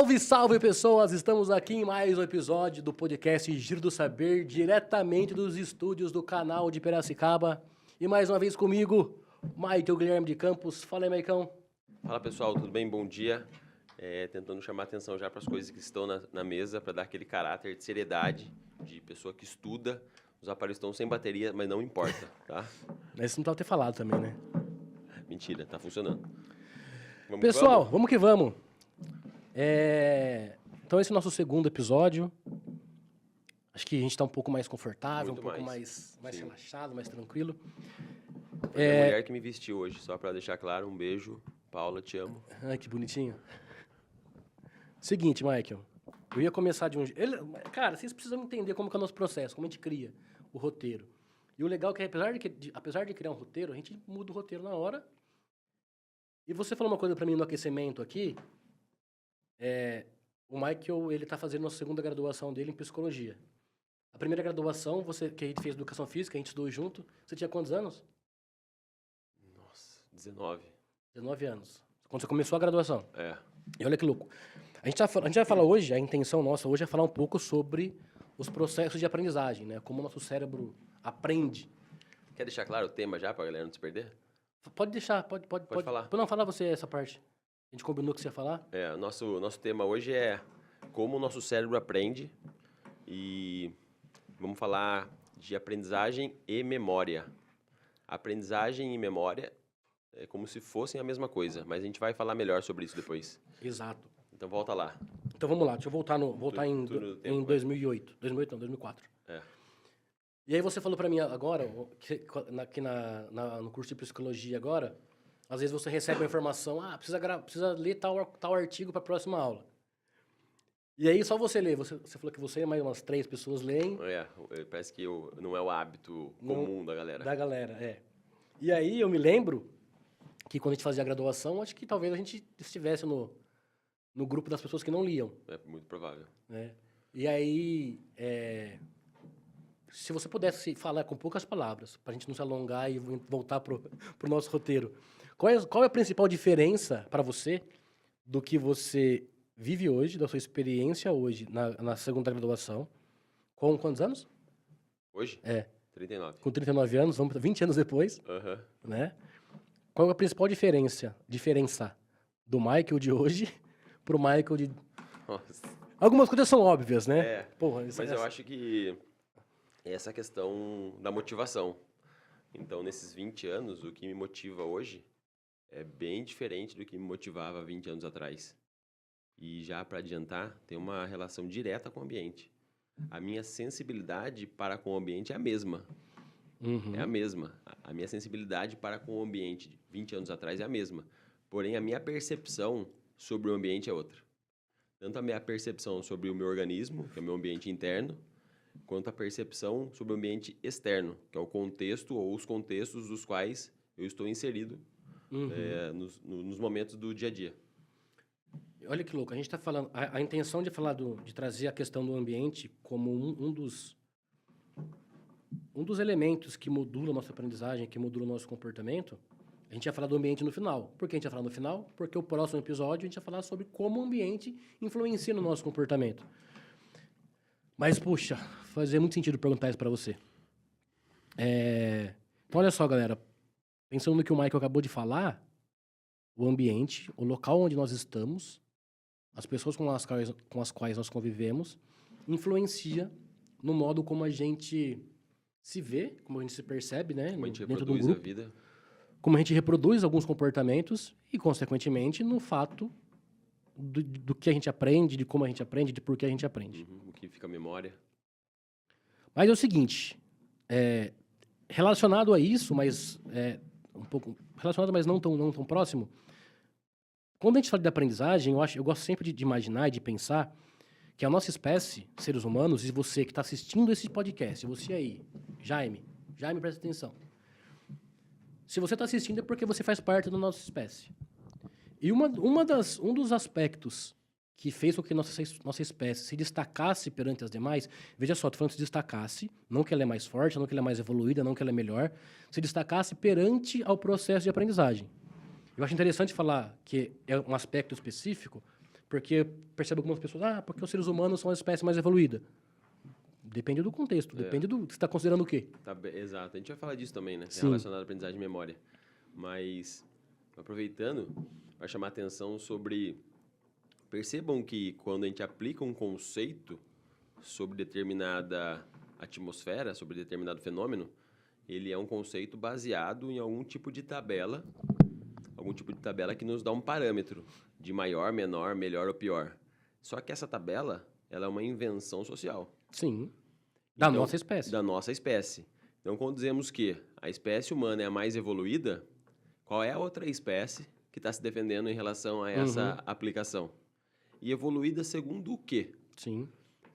Salve, salve, pessoas! Estamos aqui em mais um episódio do podcast Giro do Saber, diretamente dos estúdios do canal de Piracicaba. E mais uma vez comigo, Michael Guilherme de Campos. Fala aí, Maicão. Fala, pessoal, tudo bem? Bom dia. Tentando chamar atenção já para as coisas que estão na mesa, para dar aquele caráter de seriedade, de pessoa que estuda. Os aparelhos estão sem bateria, mas não importa, tá? Mas isso não precisava ter falado também, né? Mentira, tá funcionando. Pessoal, vamos que vamos. Então esse é o nosso segundo episódio. Acho que a gente está um pouco mais confortável, Muito um pouco mais. mais Sim. relaxado, mais tranquilo. Foi a mulher que me vestiu hoje, só para deixar claro. Um beijo. Paula, te amo. Ai, que bonitinho. Seguinte, Michael. Eu ia começar de um... Cara, vocês precisam entender como que é o nosso processo, como a gente cria o roteiro. E o legal é que, apesar de criar um roteiro, a gente muda o roteiro na hora. E você falou uma coisa para mim no aquecimento aqui. O Michael, ele tá fazendo a segunda graduação dele em psicologia. A primeira graduação, que a gente fez educação física, a gente estudou junto. Você tinha quantos anos? Nossa, 19. 19 anos. Quando você começou a graduação. É. E olha que louco. A gente vai falar hoje, a intenção nossa hoje é falar um pouco sobre os processos de aprendizagem, né? Como o nosso cérebro aprende. Quer deixar claro o tema já, para a galera não se perder? Pode deixar, pode falar. Não, fala você essa parte. A gente combinou que você ia falar? O nosso tema hoje é como o nosso cérebro aprende e vamos falar de aprendizagem e memória. Aprendizagem e memória é como se fossem a mesma coisa, mas a gente vai falar melhor sobre isso depois. Exato. Então volta lá. Então vamos lá, deixa eu voltar em tempo, 2008. 2008 não, 2004. É. E aí você falou pra mim agora, aqui no curso de psicologia agora, às vezes você recebe uma informação, precisa ler tal artigo para a próxima aula. E aí só você lê, você falou que você e mais umas 3 pessoas leem. Parece que não é o hábito comum da galera. Da galera, é. E aí eu me lembro que quando a gente fazia a graduação, acho que talvez a gente estivesse no grupo das pessoas que não liam. É muito provável. Né? E aí, se você pudesse falar com poucas palavras, para a gente não se alongar e voltar pro nosso roteiro, qual é a principal diferença para você do que você vive hoje, da sua experiência hoje na segunda graduação, com quantos anos? Hoje? 39. Com 39 anos, vamos 20 anos depois, né? Qual é a principal diferença do Michael de hoje pro Michael de... Nossa. Algumas coisas são óbvias, né? Porra, mas eu acho que é essa questão da motivação. Então, nesses 20 anos, o que me motiva hoje é bem diferente do que me motivava 20 anos atrás. E já para adiantar, tem uma relação direta com o ambiente. A minha sensibilidade para com o ambiente é a mesma. É a mesma. A minha sensibilidade para com o ambiente de 20 anos atrás é a mesma. Porém, a minha percepção sobre o ambiente é outra. Tanto a minha percepção sobre o meu organismo, que é o meu ambiente interno, quanto a percepção sobre o ambiente externo, que é o contexto ou os contextos dos quais eu estou inserido nos momentos do dia a dia. Olha que louco, a gente está falando... A intenção de falar de trazer a questão do ambiente como um dos elementos que modula a nossa aprendizagem, que modula o nosso comportamento, a gente ia falar do ambiente no final. Por que a gente ia falar no final? Porque o próximo episódio a gente ia falar sobre como o ambiente influencia no nosso comportamento. Mas, puxa, fazia muito sentido perguntar isso para você. Então, olha só, galera. Pensando no que o Michael acabou de falar, o ambiente, o local onde nós estamos, as pessoas com as quais nós convivemos, influencia no modo como a gente se vê, como a gente se percebe, né? Como a gente dentro de um reproduz grupo. a vida. Como a gente reproduz alguns comportamentos e, consequentemente, no fato do que a gente aprende, de como a gente aprende, de por que a gente aprende. O que fica a memória. Mas é o seguinte, relacionado a isso, mas um pouco relacionado, mas não tão próximo, quando a gente fala de aprendizagem, eu gosto sempre de imaginar e de pensar que a nossa espécie, seres humanos, e você que está assistindo esse podcast, você aí, Jaime, presta atenção. Se você está assistindo é porque você faz parte da nossa espécie. E um dos aspectos que fez com que nossa espécie se destacasse perante as demais, veja só, estou falando se destacasse, não que ela é mais forte, não que ela é mais evoluída, não que ela é melhor, se destacasse perante ao processo de aprendizagem. Eu acho interessante falar que é um aspecto específico, Porque eu percebo algumas pessoas, porque os seres humanos são a espécie mais evoluída. Depende do contexto, depende do que você está considerando o quê. Exato. A gente vai falar disso também, né? Sim. Relacionado à aprendizagem de memória. Mas, aproveitando, vai chamar a atenção sobre... Percebam que quando a gente aplica um conceito sobre determinada atmosfera, sobre determinado fenômeno, ele é um conceito baseado em algum tipo de tabela que nos dá um parâmetro de maior, menor, melhor ou pior. Só que essa tabela, ela é uma invenção social. Sim. Da nossa espécie. Da nossa espécie. Então, quando dizemos que a espécie humana é a mais evoluída, qual é a outra espécie que está se defendendo em relação a essa aplicação? E evoluída segundo o quê? Sim.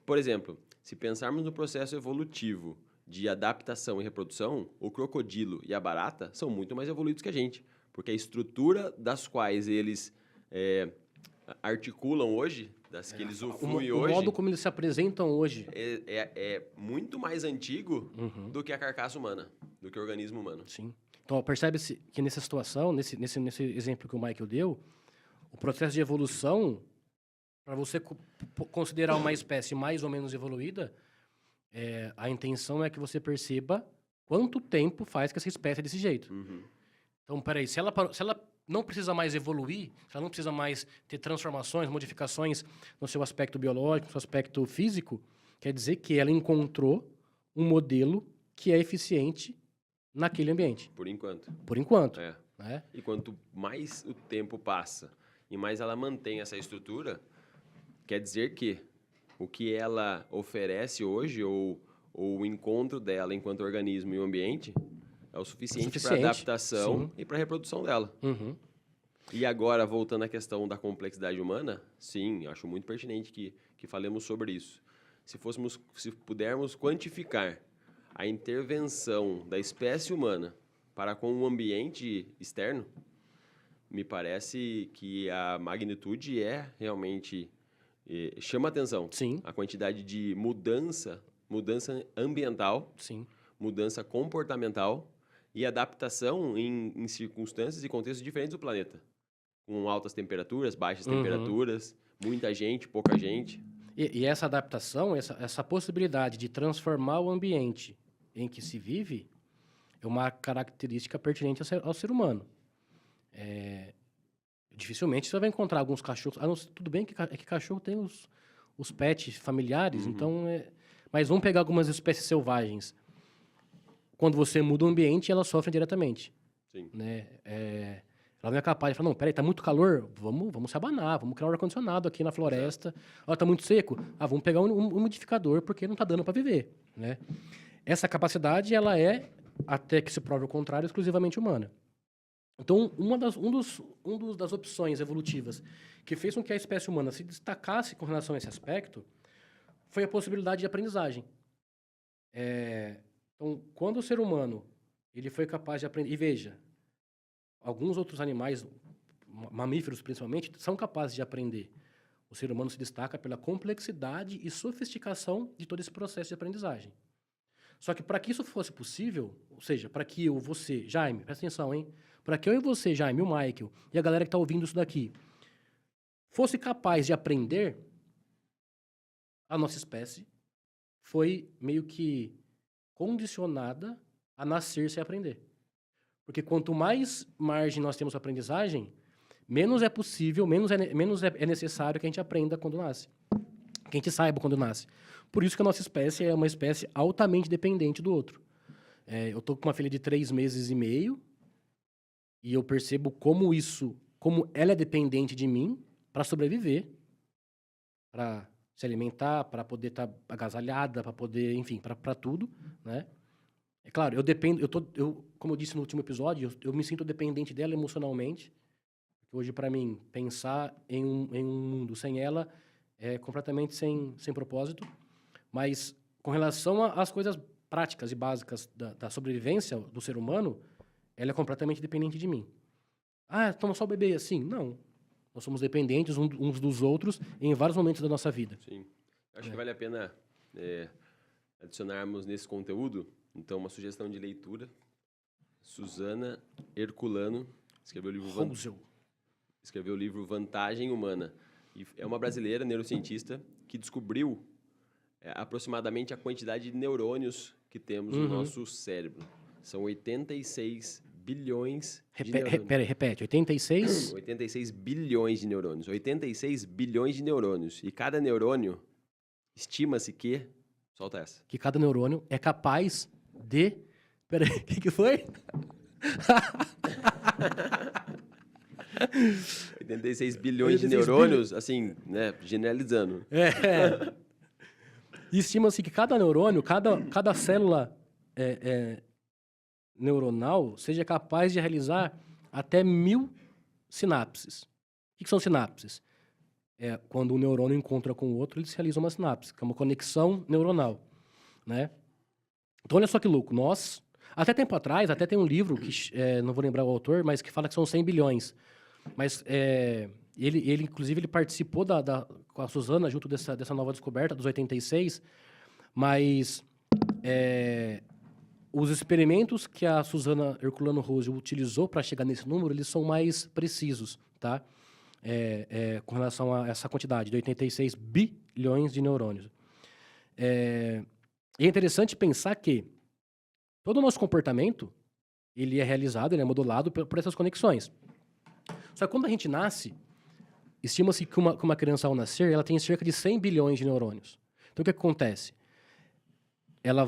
Por exemplo, se pensarmos no processo evolutivo de adaptação e reprodução, o crocodilo e a barata são muito mais evoluídos que a gente, porque a estrutura das quais eles articulam hoje, das que eles usufruem hoje... O modo como eles se apresentam hoje. É muito mais antigo do que a carcaça humana, do que o organismo humano. Sim. Então, percebe-se que nessa situação, nesse exemplo que o Michael deu, o processo de evolução, para você considerar uma espécie mais ou menos evoluída, a intenção é que você perceba quanto tempo faz que essa espécie é desse jeito. Então, peraí, se ela não precisa mais evoluir, se ela não precisa mais ter transformações, modificações no seu aspecto biológico, no seu aspecto físico, quer dizer que ela encontrou um modelo que é eficiente naquele ambiente. Por enquanto. Por enquanto. Né? E quanto mais o tempo passa e mais ela mantém essa estrutura, quer dizer que o que ela oferece hoje, ou o encontro dela enquanto organismo e o ambiente, é o suficiente para adaptação e para reprodução dela. E agora, voltando à questão da complexidade humana, sim, acho muito pertinente que falemos sobre isso. Se pudermos quantificar a intervenção da espécie humana para com o ambiente externo, me parece que a magnitude realmente chama atenção. Sim. A quantidade de mudança ambiental, mudança comportamental e adaptação em circunstâncias e contextos diferentes do planeta. Com altas temperaturas, baixas temperaturas, muita gente, pouca gente. E essa adaptação, essa possibilidade de transformar o ambiente em que se vive é uma característica pertinente ao ser humano. Dificilmente você vai encontrar alguns cachorros... tudo bem que cachorro tem os pets familiares, então... Mas vamos pegar algumas espécies selvagens. Quando você muda o ambiente, elas sofrem diretamente. Sim. Né? Ela não é capaz de falar, não, peraí, tá muito calor, vamos se abanar, vamos criar um ar-condicionado aqui na floresta. Ó, tá muito seco, vamos pegar um umidificador, porque não tá dando para viver. Né? Essa capacidade, ela é, até que se prove o contrário, exclusivamente humana. Então, uma das opções evolutivas que fez com que a espécie humana se destacasse com relação a esse aspecto foi a possibilidade de aprendizagem. Então, quando o ser humano ele foi capaz de aprender... E veja, alguns outros animais, mamíferos principalmente, são capazes de aprender. O ser humano se destaca pela complexidade e sofisticação de todo esse processo de aprendizagem. Só que para que isso fosse possível, ou seja, para que eu, você, Jaime, presta atenção, hein? Para que eu e você, Jaime, o Michael, e a galera que está ouvindo isso daqui, fosse capaz de aprender, a nossa espécie foi meio que condicionada a nascer sem aprender. Porque quanto mais margem nós temos para aprendizagem, menos é possível, menos é necessário que a gente aprenda quando nasce. Que a gente saiba quando nasce. Por isso que a nossa espécie é uma espécie altamente dependente do outro. Eu estou com uma filha de 3 meses e meio e eu percebo como ela é dependente de mim para sobreviver, para se alimentar, para poder estar agasalhada, para poder, enfim, para tudo, né? É claro, como eu disse no último episódio, eu me sinto dependente dela emocionalmente. Hoje, para mim, pensar em um mundo sem ela é completamente sem propósito. Mas, com relação às coisas práticas e básicas da sobrevivência do ser humano, ela é completamente dependente de mim. Toma só o bebê assim? Não. Nós somos dependentes uns dos outros em vários momentos da nossa vida. Sim. Acho que vale a pena adicionarmos nesse conteúdo, então, uma sugestão de leitura. Susana Herculano escreveu o livro Vantagem Humana. E é uma brasileira neurocientista que descobriu aproximadamente a quantidade de neurônios que temos no nosso cérebro. São 86 bilhões de neurônios. Peraí, repete. 86? 86 bilhões de neurônios. 86 bilhões de neurônios. E cada neurônio, estima-se que... Solta essa. Que cada neurônio é capaz de... Peraí, o que foi? 86 bilhões de neurônios, assim, né, generalizando. E estima-se que cada neurônio, cada célula neuronal seja capaz de realizar até 1000 sinapses. O que são sinapses? É quando um neurônio encontra com o outro, eles realizam uma sinapse, que é uma conexão neuronal, né? Então, olha só que louco. Nós, até tempo atrás, até tem um livro, que não vou lembrar o autor, mas que fala que são 100 bilhões. Mas ele inclusive, ele participou com a Suzana, junto dessa nova descoberta, dos 86, mas os experimentos que a Suzana Herculano Rose utilizou para chegar nesse número, eles são mais precisos, tá? Com relação a essa quantidade, de 86 bilhões de neurônios. E é interessante pensar que todo o nosso comportamento, ele é realizado, ele é modulado por essas conexões. Só que quando a gente nasce, estima-se que uma criança, ao nascer, ela tem cerca de 100 bilhões de neurônios. Então, o que acontece? Ela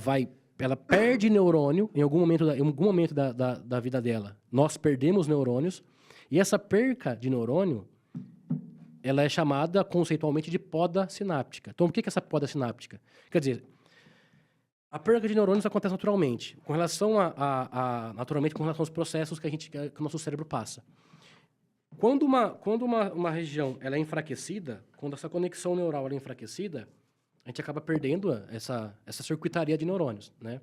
perde neurônio em algum momento da vida dela. Nós perdemos neurônios, e essa perca de neurônio, ela é chamada conceitualmente de poda sináptica. Então, o que é essa poda sináptica? Quer dizer, a perda de neurônios acontece naturalmente, naturalmente com relação aos processos que o nosso cérebro passa. Quando uma região ela é enfraquecida, quando essa conexão neural ela é enfraquecida, a gente acaba perdendo essa circuitaria de neurônios, né?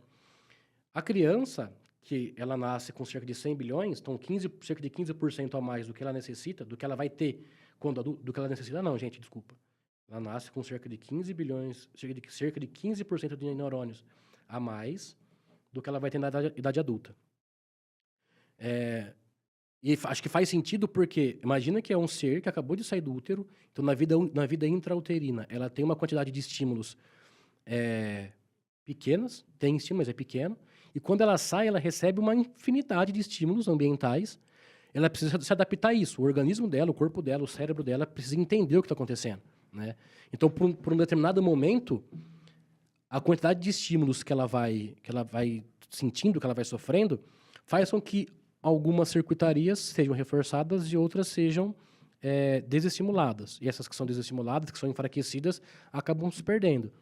A criança, que ela nasce com cerca de 100 bilhões, então cerca de 15% a mais do que ela necessita, do que ela vai ter quando adulto, do que ela necessita, não, gente, desculpa. Ela nasce com cerca de 15 bilhões, cerca de 15% de neurônios a mais do que ela vai ter na idade adulta. E acho que faz sentido porque, imagina que é um ser que acabou de sair do útero, então na vida intrauterina, ela tem uma quantidade de estímulos pequenas, tem estímulos, mas é pequeno, e quando ela sai, ela recebe uma infinidade de estímulos ambientais, ela precisa se adaptar a isso, o organismo dela, o corpo dela, o cérebro dela, precisa entender o que está acontecendo, né? Então, por um determinado momento, a quantidade de estímulos que ela vai sentindo, que ela vai sofrendo, faz com que algumas circuitarias sejam reforçadas e outras sejam desestimuladas. E essas que são desestimuladas, que são enfraquecidas, acabam se perdendo.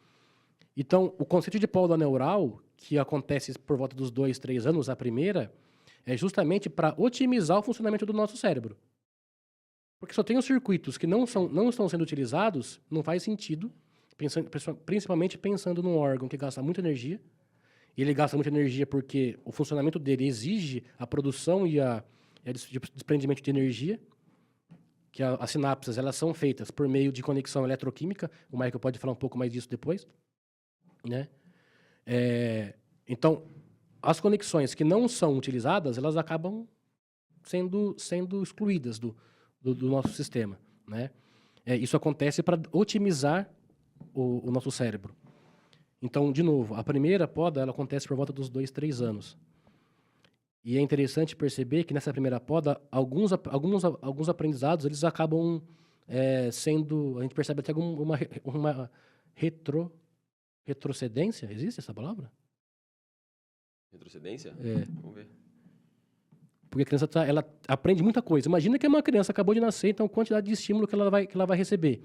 Então, o conceito de poda neural, que acontece por volta dos 2, 3 anos, a primeira, é justamente para otimizar o funcionamento do nosso cérebro. Porque se eu tenho circuitos que não estão sendo utilizados, não faz sentido, principalmente pensando num órgão que gasta muita energia. E ele gasta muita energia porque o funcionamento dele exige a produção e o desprendimento de energia, que as sinapses elas são feitas por meio de conexão eletroquímica. O Michael pode falar um pouco mais disso depois, né? Então, as conexões que não são utilizadas, elas acabam sendo excluídas do nosso sistema, né? Isso acontece para otimizar o nosso cérebro. Então, de novo, a primeira poda ela acontece por volta dos 2, 3 anos. E é interessante perceber que nessa primeira poda, alguns aprendizados eles acabam sendo... A gente percebe até uma retrocedência. Existe essa palavra? Retrocedência? Vamos ver. Porque a criança ela aprende muita coisa. Imagina que uma criança acabou de nascer, então a quantidade de estímulo que ela vai receber.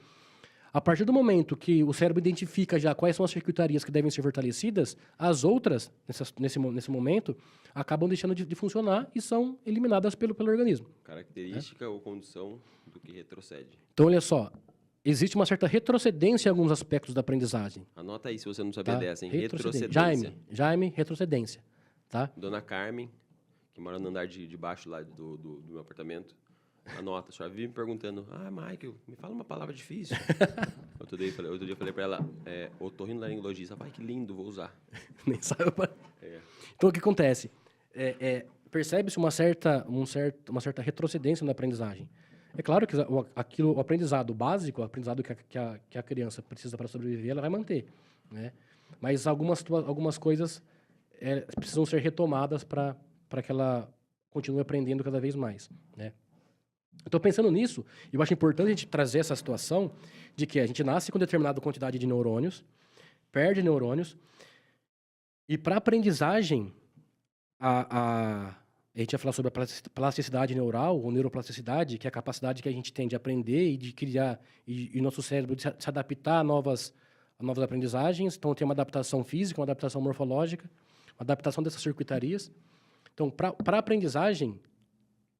A partir do momento que o cérebro identifica já quais são as circuitarias que devem ser fortalecidas, as outras, nesse momento, acabam deixando de funcionar e são eliminadas pelo organismo. Característica ou condição do que retrocede. Então, olha só, existe uma certa retrocedência em alguns aspectos da aprendizagem. Anota aí se você não sabia dessa, hein? Retrocedência. Jaime, retrocedência. Tá? Dona Carmen, que mora no andar de baixo lá do meu apartamento, anota, só vive me perguntando, Michael, me fala uma palavra difícil. Outro dia eu falei para ela, otorrinolaringologista, que lindo, vou usar. Nem sabe. Então, o que acontece? Percebe-se uma certa retrocedência na aprendizagem. É claro que o aprendizado básico, o aprendizado que a criança precisa para sobreviver, ela vai manter, né? Mas algumas coisas precisam ser retomadas para que ela continue aprendendo cada vez mais, né? Então, pensando nisso, eu acho importante a gente trazer essa situação de que a gente nasce com determinada quantidade de neurônios, perde neurônios, e para aprendizagem, a gente vai falar sobre a plasticidade neural, ou neuroplasticidade, que é a capacidade que a gente tem de aprender e de criar, e nosso cérebro de se adaptar a novas aprendizagens. Então, tem uma adaptação física, uma adaptação morfológica, uma adaptação dessas circuitarias. Então, para a aprendizagem,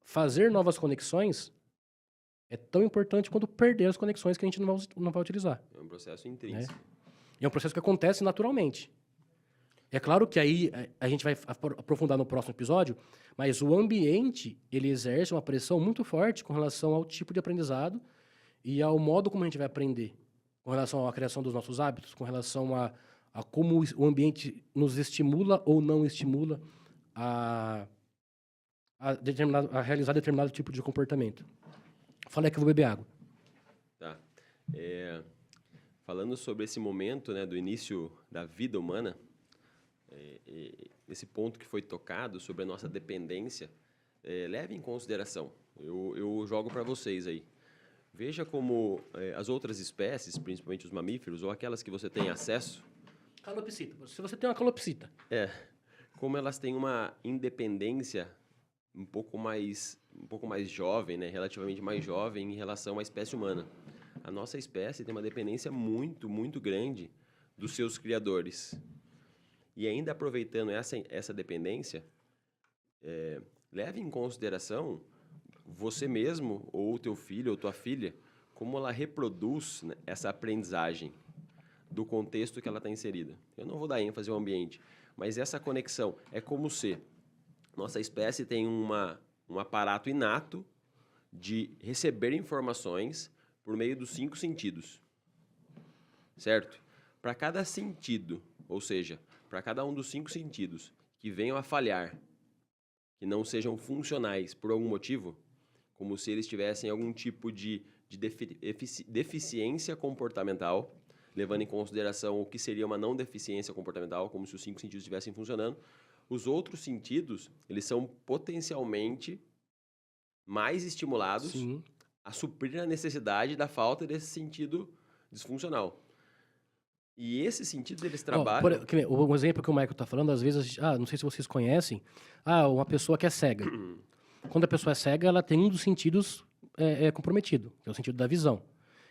fazer novas conexões é tão importante quanto perder as conexões que a gente não vai utilizar. É um processo intrínseco. E é um processo que acontece naturalmente. É claro que aí a gente vai aprofundar no próximo episódio, mas o ambiente, ele exerce uma pressão muito forte com relação ao tipo de aprendizado e ao modo como a gente vai aprender, com relação à criação dos nossos hábitos, com relação a como o ambiente nos estimula ou não estimula a realizar determinado tipo de comportamento. Falei que eu vou beber água. Tá. Falando sobre esse momento, né, do início da vida humana, esse ponto que foi tocado sobre a nossa dependência, leve em consideração. Eu jogo para vocês aí. Veja como as outras espécies, principalmente os mamíferos, ou aquelas que você tem acesso... Calopsita. Se você tem uma calopsita. Como elas têm uma independência um pouco mais jovem, né, relativamente mais jovem em relação à espécie humana. A nossa espécie tem uma dependência muito, muito grande dos seus criadores. E ainda aproveitando essa dependência, leve em consideração você mesmo, ou teu filho, ou tua filha, como ela reproduz, né, essa aprendizagem do contexto que ela está inserida. Eu não vou dar ênfase ao ambiente, mas essa conexão é como se nossa espécie tem um aparato inato de receber informações por meio dos 5 sentidos, certo? Para cada sentido, ou seja, para cada um dos 5 sentidos que venham a falhar, que não sejam funcionais por algum motivo, como se eles tivessem algum tipo de deficiência comportamental, levando em consideração o que seria uma não deficiência comportamental, como se os 5 sentidos estivessem funcionando, os outros sentidos, eles são potencialmente mais estimulados Sim. a suprir a necessidade da falta desse sentido disfuncional. E esses sentidos, eles trabalham... Um exemplo que o Michael está falando, às vezes, não sei se vocês conhecem, uma pessoa que é cega. Quando a pessoa é cega, ela tem um dos sentidos comprometido, que é o sentido da visão.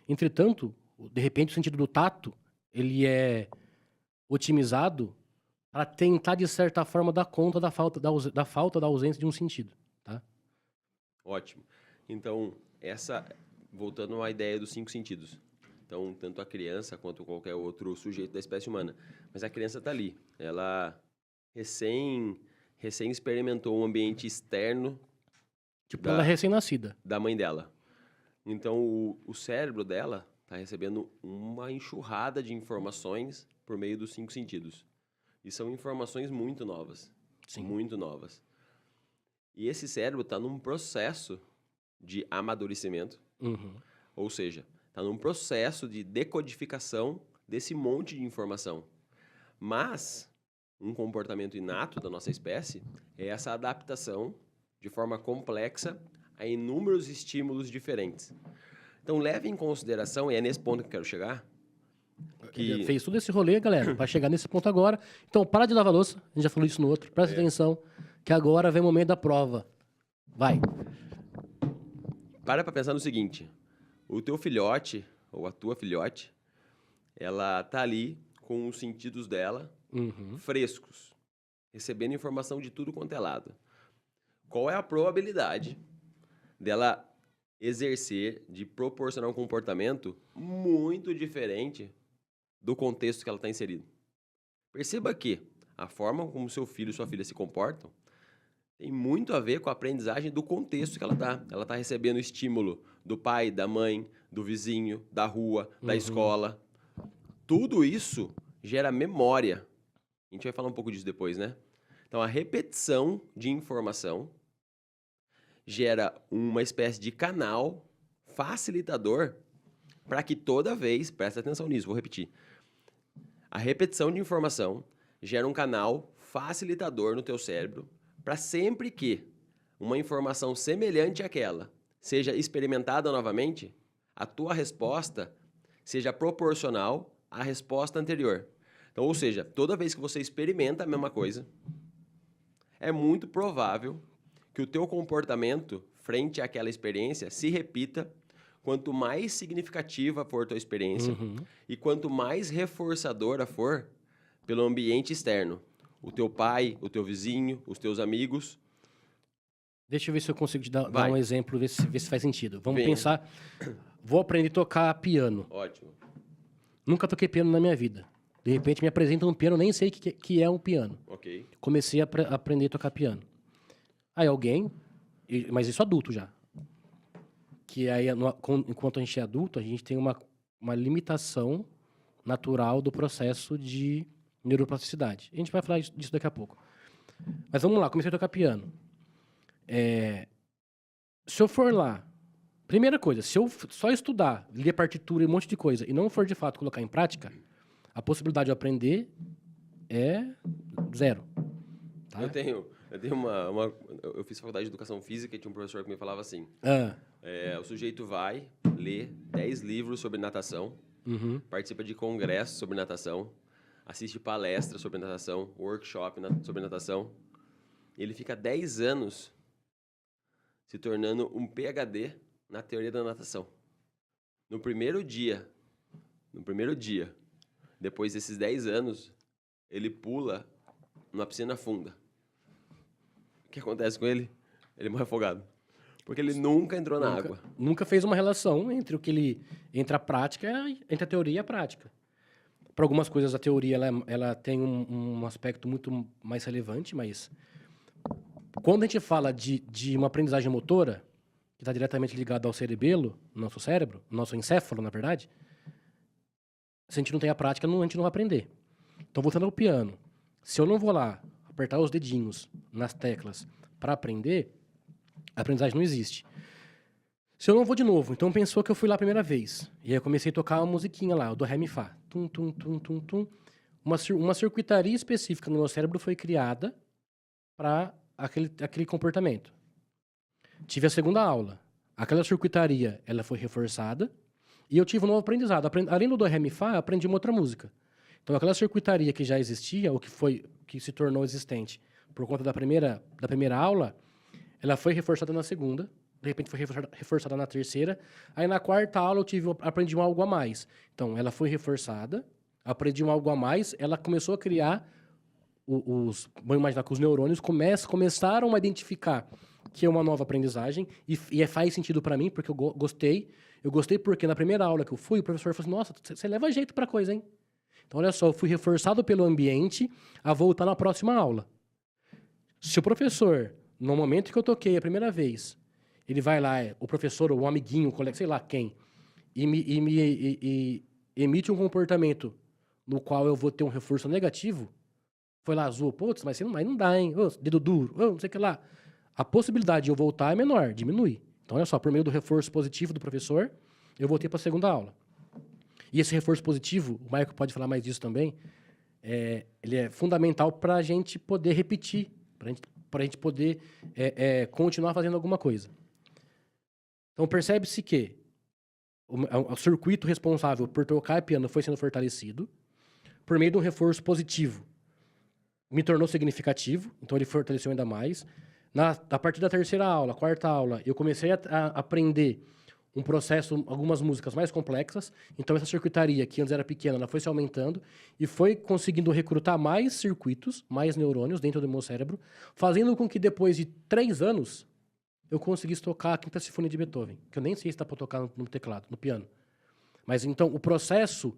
Entretanto, de repente, o sentido do tato, ele é otimizado para tentar, de certa forma, dar conta da falta da ausência de um sentido, tá? Ótimo. Então, voltando à ideia dos 5 sentidos. Então, tanto a criança quanto qualquer outro sujeito da espécie humana. Mas a criança está ali. Ela recém experimentou um ambiente externo. Tipo, ela é recém-nascida. Da mãe dela. Então, o cérebro dela está recebendo uma enxurrada de informações por meio dos 5 sentidos. E são informações muito novas. Sim. Muito novas. E esse cérebro está num processo de amadurecimento. Uhum. Ou seja, está num processo de decodificação desse monte de informação. Mas um comportamento inato da nossa espécie é essa adaptação de forma complexa a inúmeros estímulos diferentes. Então, leve em consideração, e é nesse ponto que eu quero chegar, que... Fez todo esse rolê, galera, vai chegar nesse ponto agora. Então, para de lavar a louça, a gente já falou isso no outro, presta atenção, que agora vem o momento da prova. Vai. Para pensar no seguinte, o teu filhote, ou a tua filhote, ela tá ali com os sentidos dela frescos, recebendo informação de tudo quanto é lado. Qual é a probabilidade dela exercer, de proporcionar um comportamento muito diferente do contexto que ela está inserida? Perceba que a forma como seu filho e sua filha se comportam tem muito a ver com a aprendizagem do contexto que ela está. Ela está recebendo estímulo do pai, da mãe, do vizinho, da rua, da escola. Tudo isso gera memória. A gente vai falar um pouco disso depois, né? Então, a repetição de informação gera uma espécie de canal facilitador para que toda vez, presta atenção nisso, vou repetir. A repetição de informação gera um canal facilitador no teu cérebro para sempre que uma informação semelhante àquela seja experimentada novamente, a tua resposta seja proporcional à resposta anterior. Então, ou seja, toda vez que você experimenta a mesma coisa, é muito provável que o teu comportamento frente àquela experiência se repita quanto mais significativa for a tua experiência e quanto mais reforçadora for pelo ambiente externo. O teu pai, o teu vizinho, os teus amigos. Deixa eu ver se eu consigo te dar um exemplo, ver se faz sentido. Vamos Venha. pensar, vou aprender a tocar piano. Ótimo. Nunca toquei piano na minha vida. De repente me apresentam um piano, nem sei o que é um piano. Ok. Comecei a aprender a tocar piano. Aí alguém, mas isso adulto já, que aí enquanto a gente é adulto, a gente tem uma limitação natural do processo de neuroplasticidade. A gente vai falar disso daqui a pouco. Mas vamos lá, comecei a tocar piano. Se eu for lá, primeira coisa, se eu só estudar, ler partitura e um monte de coisa, e não for de fato colocar em prática, a possibilidade de eu aprender é zero. Tá? Eu tenho eu fiz faculdade de educação física e tinha um professor que me falava assim, o sujeito vai ler 10 livros sobre natação, participa de congressos sobre natação, assiste palestras sobre natação, workshop sobre natação, e ele fica 10 anos se tornando um PhD na teoria da natação. No primeiro dia, depois desses 10 anos, ele pula numa piscina funda. O que acontece com ele? Ele morre afogado. Porque ele nunca entrou na água. Nunca fez uma relação entre a prática, entre a teoria e a prática. Para algumas coisas, a teoria ela tem um aspecto muito mais relevante, mas quando a gente fala de uma aprendizagem motora, que está diretamente ligada ao cerebelo, nosso cérebro, nosso encéfalo, na verdade, se a gente não tem a prática, a gente não vai aprender. Então, voltando ao piano, se eu não vou lá apertar os dedinhos nas teclas para aprender, a aprendizagem não existe. Se eu não vou de novo, então pensou que eu fui lá a primeira vez. E aí eu comecei a tocar uma musiquinha lá, o do Ré, Mi, Fá. Tum, tum, tum, tum, tum. Uma circuitaria específica no meu cérebro foi criada para aquele comportamento. Tive a segunda aula. Aquela circuitaria, ela foi reforçada. E eu tive um novo aprendizado. Além do Ré, Mi, Fá, aprendi uma outra música. Então, aquela circuitaria que já existia, ou que se tornou existente por conta da primeira aula, ela foi reforçada na segunda, de repente foi reforçada na terceira, aí na quarta aula aprendi um algo a mais. Então, ela foi reforçada, aprendi um algo a mais, ela começou a criar, vamos imaginar que os neurônios começaram a identificar que é uma nova aprendizagem, e faz sentido para mim, porque eu gostei. Eu gostei porque na primeira aula que eu fui, o professor falou assim, nossa, você leva jeito pra coisa, hein? Então, olha só, eu fui reforçado pelo ambiente a voltar na próxima aula. Se o professor, no momento que eu toquei a primeira vez, ele vai lá, o professor, ou um amiguinho, um colega, sei lá quem, e emite um comportamento no qual eu vou ter um reforço negativo, foi lá, zoou, putz, mas não dá, hein? Ô, dedo duro, não sei o que lá. A possibilidade de eu voltar é menor, diminui. Então, olha só, por meio do reforço positivo do professor, eu voltei para a segunda aula. E esse reforço positivo, o Maico pode falar mais disso também, ele é fundamental para a gente poder repetir, para a gente poder continuar fazendo alguma coisa. Então, percebe-se que o circuito responsável por tocar piano foi sendo fortalecido por meio de um reforço positivo. Me tornou significativo, então ele fortaleceu ainda mais. A partir da terceira aula, quarta aula, eu comecei a aprender um processo, algumas músicas mais complexas. Então, essa circuitaria, que antes era pequena, ela foi se aumentando e foi conseguindo recrutar mais circuitos, mais neurônios dentro do meu cérebro, fazendo com que depois de 3 anos, eu conseguisse tocar a Quinta Sinfonia de Beethoven, que eu nem sei se dá para tocar no teclado, no piano. Mas, então, o processo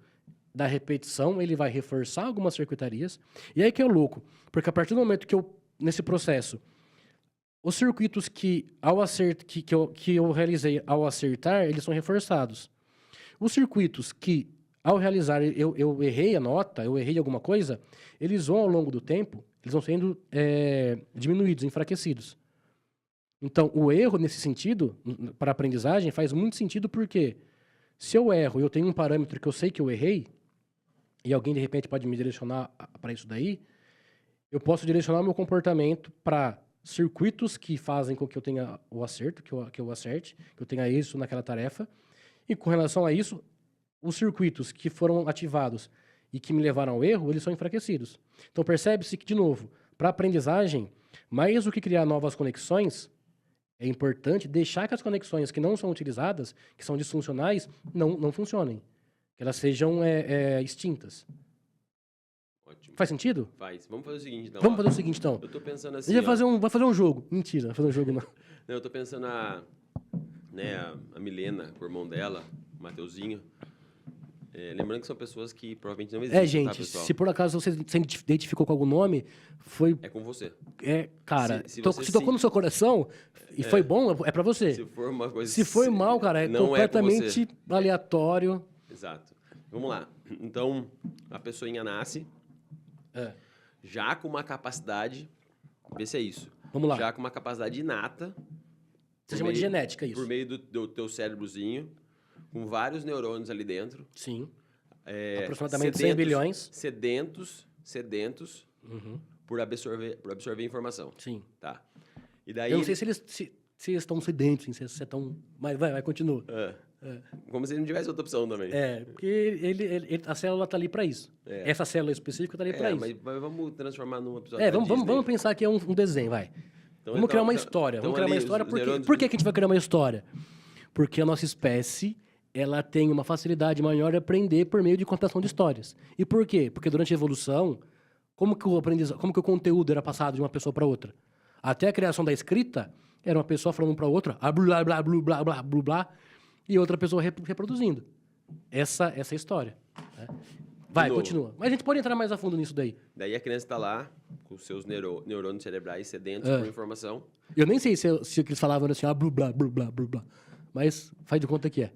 da repetição, ele vai reforçar algumas circuitarias. E aí que é louco, porque a partir do momento que nesse processo, os circuitos que eu realizei ao acertar, eles são reforçados. Os circuitos que, ao realizar, eu errei a nota, eu errei alguma coisa, eles vão, ao longo do tempo, eles vão sendo diminuídos, enfraquecidos. Então, o erro, nesse sentido, para a aprendizagem, faz muito sentido porque se eu erro e eu tenho um parâmetro que eu sei que eu errei, e alguém, de repente, pode me direcionar para isso daí, eu posso direcionar o meu comportamento para circuitos que fazem com que eu tenha o acerto, que eu acerte, que eu tenha isso naquela tarefa. E com relação a isso, os circuitos que foram ativados e que me levaram ao erro, eles são enfraquecidos. Então percebe-se que, de novo, para a aprendizagem, mais do que criar novas conexões, é importante deixar que as conexões que não são utilizadas, que são disfuncionais, não funcionem. Que elas sejam extintas. Ótimo. Faz sentido? Faz. Vamos fazer o seguinte, então. Vamos fazer o seguinte, então. Eu tô pensando assim, Vai fazer um jogo. Mentira, vai fazer um jogo não. Não, eu tô pensando a Milena, com o irmão dela, o Mateuzinho. Lembrando que são pessoas que provavelmente não existem, gente, tá, pessoal? se por acaso você se identificou com algum nome, foi... É com você. Cara, Se se tocou no seu coração e foi bom, é pra você. Se for uma coisa... Se foi mal, cara, é não completamente é com você. aleatório. Exato. Vamos lá. Então, a pessoinha nasce já com uma capacidade... Vê se é isso. Vamos lá. Já com uma capacidade inata... Você chama de genética isso. Por meio do teu cérebrozinho, com vários neurônios ali dentro. Sim. Aproximadamente 100 bilhões. Sedentos Uhum. por absorver informação. Sim. Tá. E daí... Eu não sei se eles estão sedentos, se eles estão... Mas vai, continua. Como se não tivesse outra opção também. Porque a célula tá ali para isso. Essa célula específica tá ali para isso. Mas vamos transformar num episódio vamos pensar que é um desenho, vai. Vamos criar uma história. Vamos criar uma história. Por que a gente vai criar uma história? Porque a nossa espécie, ela tem uma facilidade maior de aprender por meio de contação de histórias. E por quê? Porque durante a evolução, como que o conteúdo era passado de uma pessoa para outra? Até a criação da escrita, era uma pessoa falando para outra, blá, blá, blá, blá, blá, blá, blá, e outra pessoa reproduzindo. Essa é a história. Né? Vai, continua. Mas a gente pode entrar mais a fundo nisso daí. Daí a criança está lá, com seus neurônios cerebrais sedentos por informação. Eu nem sei se o que eles falavam era assim, blá, blá, blá, blá, blá. Mas faz de conta que é.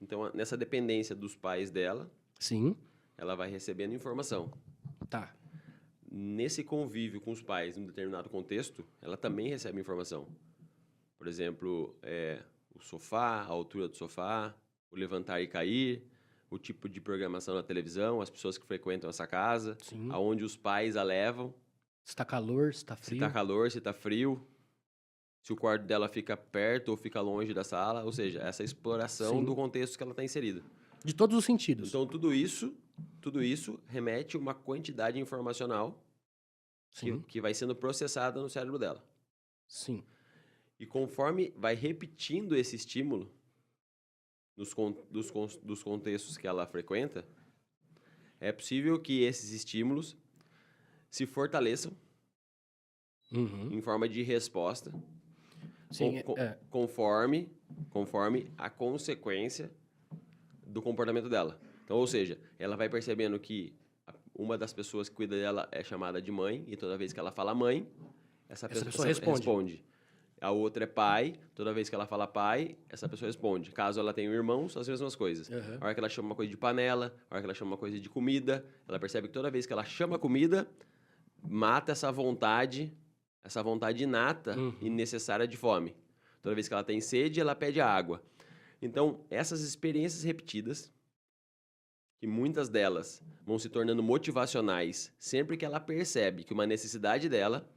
Então, nessa dependência dos pais dela, sim, ela vai recebendo informação. Tá. Nesse convívio com os pais, em um determinado contexto, ela também recebe informação. Por exemplo, o sofá, a altura do sofá, o levantar e cair, o tipo de programação na televisão, as pessoas que frequentam essa casa, aonde os pais a levam. Se está calor, se está frio. Se está calor, se está frio. Se o quarto dela fica perto ou fica longe da sala. Ou seja, essa exploração do contexto que ela está inserida. De todos os sentidos. Então, tudo isso remete a uma quantidade informacional que vai sendo processada no cérebro dela. Sim. E conforme vai repetindo esse estímulo dos contextos que ela frequenta, é possível que esses estímulos se fortaleçam em forma de resposta, conforme a consequência do comportamento dela. Então, ou seja, ela vai percebendo que uma das pessoas que cuida dela é chamada de mãe, e toda vez que ela fala mãe, essa pessoa responde. A outra é pai, toda vez que ela fala pai, essa pessoa responde. Caso ela tenha irmãos, as mesmas coisas. A hora que ela chama uma coisa de panela, a hora que ela chama uma coisa de comida, ela percebe que toda vez que ela chama comida, mata essa vontade inata e necessária de fome. Toda vez que ela tem sede, ela pede água. Então, essas experiências repetidas, que muitas delas vão se tornando motivacionais sempre que ela percebe que uma necessidade dela,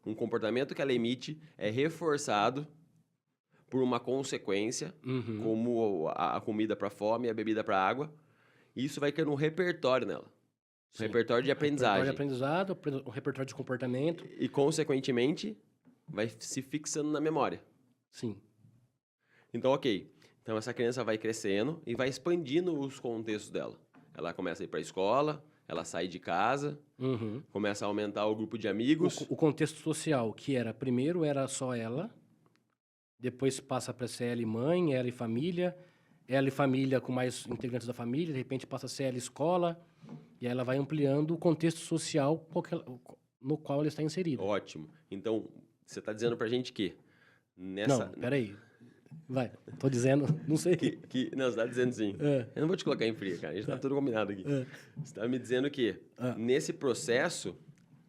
um comportamento que ela emite, é reforçado por uma consequência, como a comida para fome e a bebida para água. Isso vai criando um repertório nela. Um repertório de aprendizagem. Um repertório de comportamento. E, consequentemente, vai se fixando na memória. Sim. Então, ok. Então, essa criança vai crescendo e vai expandindo os contextos dela. Ela começa a ir para a escola, ela sai de casa, começa a aumentar o grupo de amigos. O contexto social, que primeiro era só ela, depois passa para ser ela e mãe, ela e família com mais integrantes da família, de repente passa a ser ela e escola, e aí ela vai ampliando o contexto social no qual ela está inserida. Ótimo. Então, você está dizendo para a gente que nessa... Não, peraí. Vai, tô dizendo, não sei. Não, você está dizendo sim. Eu não vou te colocar em fria, cara. A gente está tudo combinado aqui. Você está me dizendo que nesse processo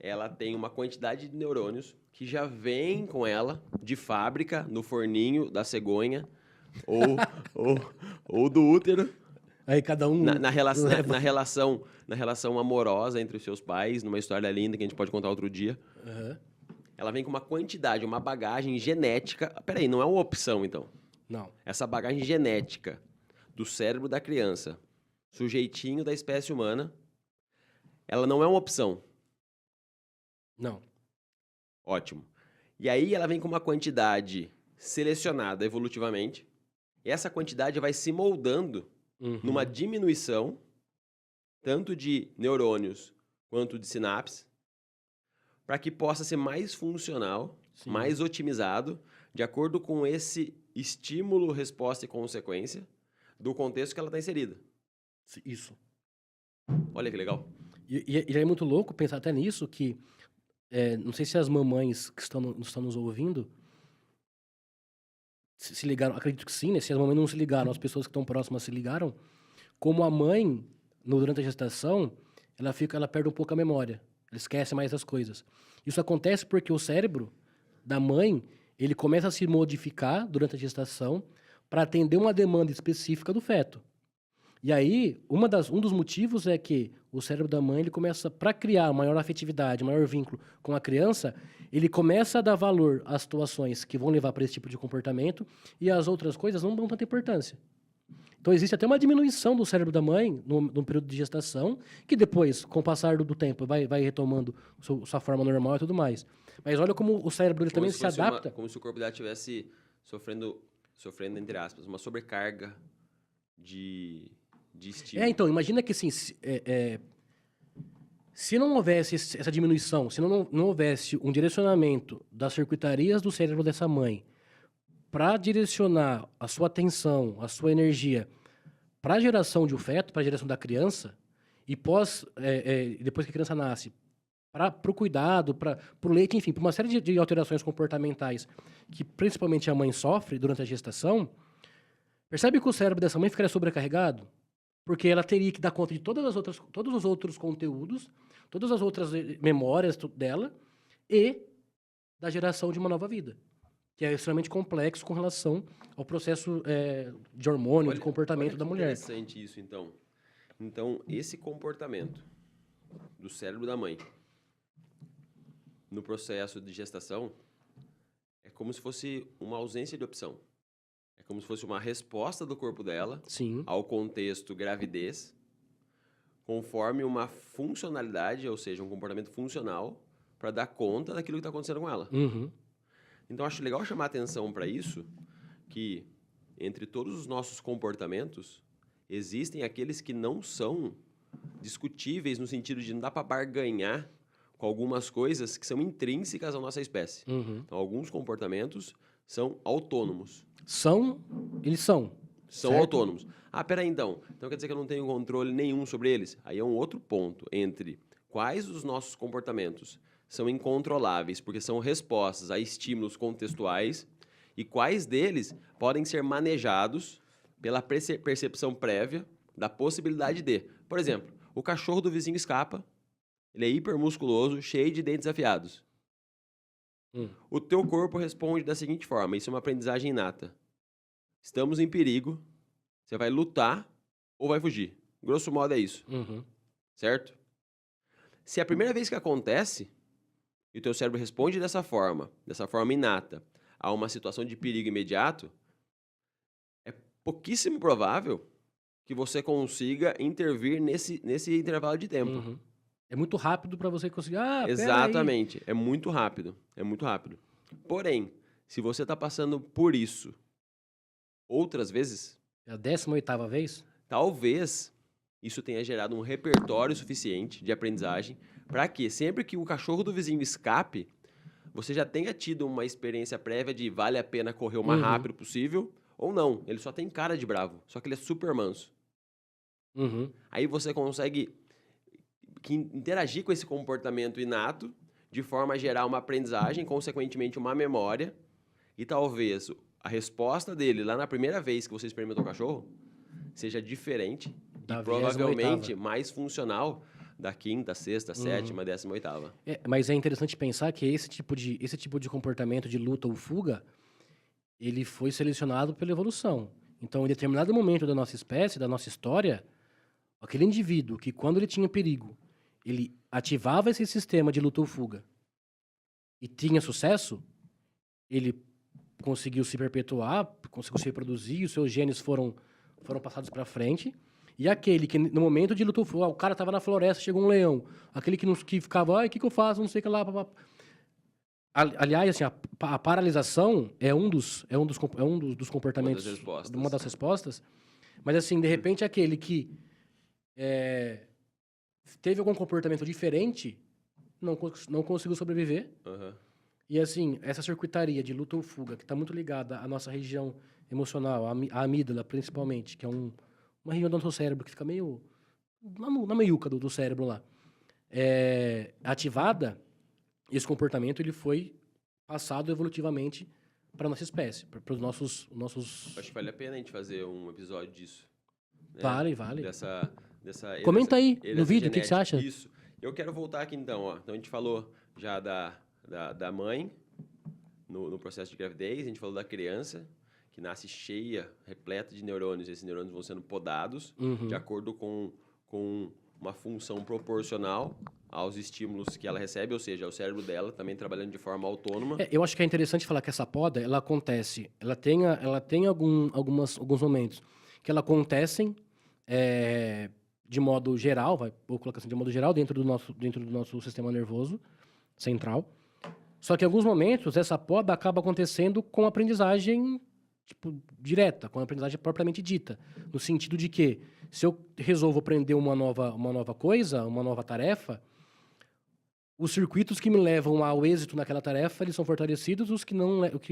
ela tem uma quantidade de neurônios que já vem com ela de fábrica, no forninho da cegonha ou, ou do útero, Aí cada um na leva. relação amorosa entre os seus pais, numa história linda que a gente pode contar outro dia. Aham. Ela vem com uma quantidade, uma bagagem genética. Peraí, não é uma opção, então. Não. Essa bagagem genética do cérebro da criança, sujeitinho da espécie humana, ela não é uma opção. Não. Ótimo. E aí ela vem com uma quantidade selecionada evolutivamente, e essa quantidade vai se moldando numa diminuição, tanto de neurônios quanto de sinapses, para que possa ser mais funcional, Sim. mais otimizado, de acordo com esse estímulo, resposta e consequência do contexto que ela está inserida. Isso. Olha que legal. E é muito louco pensar até nisso, que não sei se as mamães que estão nos ouvindo se ligaram, acredito que sim, né? Se as mamães não se ligaram, as pessoas que estão próximas se ligaram, como a mãe, durante a gestação, ela perde um pouco a memória, ela esquece mais as coisas. Isso acontece porque o cérebro da mãe, ele começa a se modificar durante a gestação para atender uma demanda específica do feto. E aí, um dos motivos é que o cérebro da mãe, ele começa, para criar maior afetividade, maior vínculo com a criança, ele começa a dar valor às situações que vão levar para esse tipo de comportamento e as outras coisas não dão tanta importância. Então, existe até uma diminuição do cérebro da mãe no período de gestação, que depois, com o passar do tempo, vai retomando sua forma normal e tudo mais. Mas olha como o cérebro ele também se adapta. Como se o corpo dela estivesse sofrendo, entre aspas, uma sobrecarga de estímulo. Então, imagina que assim, se não houvesse essa diminuição, se não houvesse um direcionamento das circuitarias do cérebro dessa mãe para direcionar a sua atenção, a sua energia para a geração de um feto, para a geração da criança, e depois que a criança nasce, para o cuidado, para o leite, enfim, para uma série de alterações comportamentais que principalmente a mãe sofre durante a gestação, percebe que o cérebro dessa mãe ficaria sobrecarregado? Porque ela teria que dar conta de todos os outros conteúdos, todas as outras memórias dela e da geração de uma nova vida, que é extremamente complexo com relação ao processo de hormônio, de comportamento da mulher. Interessante isso, então. Então, esse comportamento do cérebro da mãe no processo de gestação é como se fosse uma ausência de opção. É como se fosse uma resposta do corpo dela Sim. ao contexto gravidez, conforme uma funcionalidade, ou seja, um comportamento funcional, para dar conta daquilo que está acontecendo com ela. Uhum. Então, acho legal chamar atenção para isso, que entre todos os nossos comportamentos, existem aqueles que não são discutíveis no sentido de não dá para barganhar com algumas coisas que são intrínsecas à nossa espécie. Uhum. Então, alguns comportamentos são autônomos. Eles são. São certo? autônomos. Ah, peraí, então. Então quer dizer que eu não tenho controle nenhum sobre eles? Aí é um outro ponto entre quais dos nossos comportamentos são incontroláveis, porque são respostas a estímulos contextuais, e quais deles podem ser manejados pela percepção prévia da possibilidade de. Por exemplo, o cachorro do vizinho escapa, ele é hipermusculoso, cheio de dentes afiados. O teu corpo responde da seguinte forma, isso é uma aprendizagem inata. Estamos em perigo, você vai lutar ou vai fugir. Grosso modo é isso, Uhum. certo? Se é a primeira vez que acontece, e o teu cérebro responde dessa forma inata, a uma situação de perigo imediato, é pouquíssimo provável que você consiga intervir nesse intervalo de tempo. Uhum. É muito rápido para você conseguir. Exatamente, é muito rápido, Porém, se você está passando por isso outras vezes, É a 18ª vez? talvez isso tenha gerado um repertório suficiente de aprendizagem para que sempre que o cachorro do vizinho escape, você já tenha tido uma experiência prévia de vale a pena correr o mais rápido possível ou não. Ele só tem cara de bravo, só que ele é super manso. Uhum. Aí você consegue interagir com esse comportamento inato de forma a gerar uma aprendizagem, consequentemente uma memória, e talvez a resposta dele lá na primeira vez que você experimentou o cachorro seja diferente Da e provavelmente 28ª. mais funcional da quinta, sexta, sétima, 18ª. Mas é interessante pensar que esse tipo de comportamento de luta ou fuga, ele foi selecionado pela evolução. Então, em determinado momento da nossa espécie, da nossa história, aquele indivíduo que, quando ele tinha perigo, ele ativava esse sistema de luta ou fuga e tinha sucesso, ele conseguiu se perpetuar, conseguiu se reproduzir, os seus genes foram passados para frente. E aquele que, no momento de luta ou fuga, o cara estava na floresta, chegou um leão. Aquele que ficava, o que eu faço? Não sei o que lá. Aliás, assim, a paralisação é um dos comportamentos, uma das respostas. Mas, assim, de repente, aquele que teve algum comportamento diferente não conseguiu sobreviver. E, assim, essa circuitaria de luta ou fuga, que está muito ligada à nossa região emocional, à amígdala, principalmente, que é uma região do nosso cérebro que fica meio na meiuca do cérebro lá, ativada, esse comportamento ele foi passado evolutivamente para a nossa espécie, para os nossos... Acho que vale a pena a gente fazer um episódio disso. Né? Vale. Comenta aí no vídeo, o que você acha? Isso. Eu quero voltar aqui então, ó. Então a gente falou já da mãe no processo de gravidez, a gente falou da criança, que nasce cheia, repleta de neurônios, e esses neurônios vão sendo podados de acordo com uma função proporcional aos estímulos que ela recebe, ou seja, o cérebro dela também trabalhando de forma autônoma. Eu acho que é interessante falar que essa poda, ela acontece, ela tem alguns momentos que ela acontecem de modo geral, vou colocar assim, de modo geral, dentro do nosso sistema nervoso central. Só que em alguns momentos, essa poda acaba acontecendo com aprendizagem direta, com a aprendizagem propriamente dita. No sentido de que, se eu resolvo aprender uma nova coisa, uma nova tarefa, os circuitos que me levam ao êxito naquela tarefa, eles são fortalecidos, os que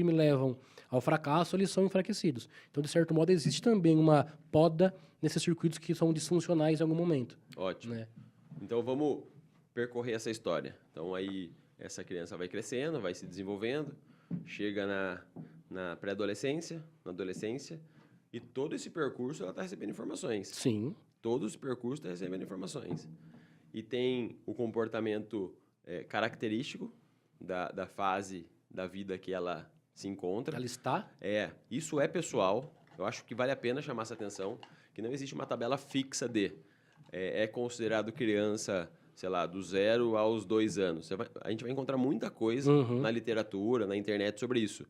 me levam ao fracasso, eles são enfraquecidos. Então, de certo modo, existe também uma poda nesses circuitos que são disfuncionais em algum momento. Ótimo. Né? Então, vamos percorrer essa história. Então, aí, essa criança vai crescendo, vai se desenvolvendo, chega na pré-adolescência, na adolescência, e todo esse percurso ela está recebendo informações. Sim. Todo esse percurso está recebendo informações. E tem o comportamento característico da fase da vida que ela se encontra. Ela está? Isso é pessoal. Eu acho que vale a pena chamar essa atenção, que não existe uma tabela fixa de... É considerado criança, sei lá, do 0 aos 2 anos. A gente vai encontrar muita coisa na literatura, na internet sobre isso.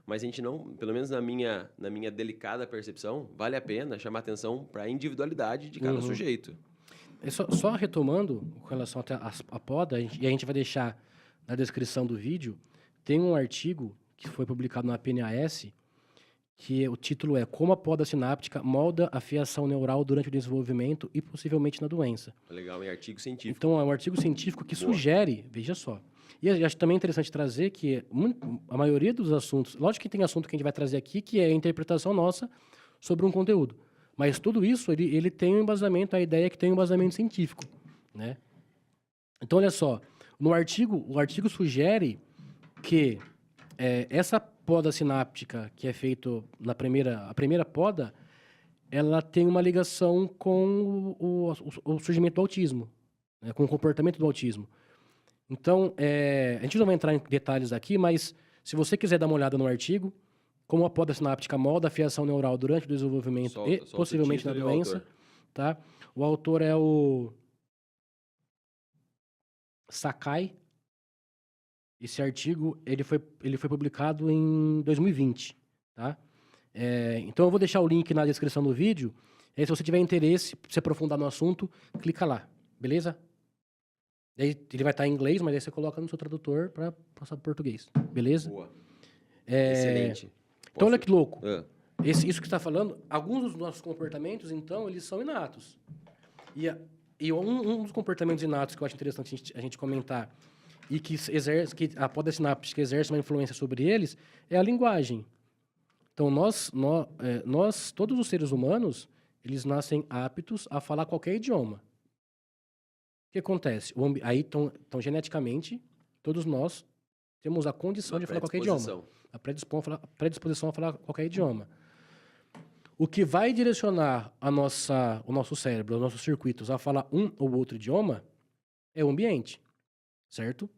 Mas a gente não, pelo menos na minha delicada percepção, vale a pena chamar atenção para a individualidade de cada sujeito. Só retomando com relação à poda, e a gente vai deixar na descrição do vídeo, tem um artigo que foi publicado na PNAS, que o título é Como a poda sináptica molda a fiação neural durante o desenvolvimento e possivelmente na doença. Legal, é artigo científico. Então, é um artigo científico que sugere, veja só. E eu acho também interessante trazer que a maioria dos assuntos, lógico que tem assunto que a gente vai trazer aqui, que é a interpretação nossa sobre um conteúdo. Mas tudo isso, ele tem um embasamento, a ideia é que tem um embasamento científico, né? Então, olha só, o artigo sugere que essa poda sináptica que é feita a primeira poda, ela tem uma ligação com o surgimento do autismo, né? Com o comportamento do autismo. Então, a gente não vai entrar em detalhes aqui, mas se você quiser dar uma olhada no artigo, como a poda sináptica molda a fiação neural durante o desenvolvimento e possivelmente na doença, tá? O autor é o Sakai. Esse artigo ele foi publicado em 2020, tá? Então eu vou deixar o link na descrição do vídeo. E aí, se você tiver interesse, se aprofundar no assunto, clica lá, beleza? Daí ele vai estar em inglês, mas aí você coloca no seu tradutor para passar para português, beleza? Boa. Excelente. Então, olha que louco. Isso que você está falando, alguns dos nossos comportamentos, então, eles são inatos. E um dos comportamentos inatos que eu acho interessante a gente comentar e que a poda sináptica exerce uma influência sobre eles é a linguagem. Então, nós todos os seres humanos, eles nascem aptos a falar qualquer idioma. O que acontece? Então, geneticamente, todos nós temos a condição de falar qualquer idioma. A predisposição a falar qualquer idioma. O que vai direcionar o nosso cérebro, os nossos circuitos a falar um ou outro idioma é o ambiente, certo?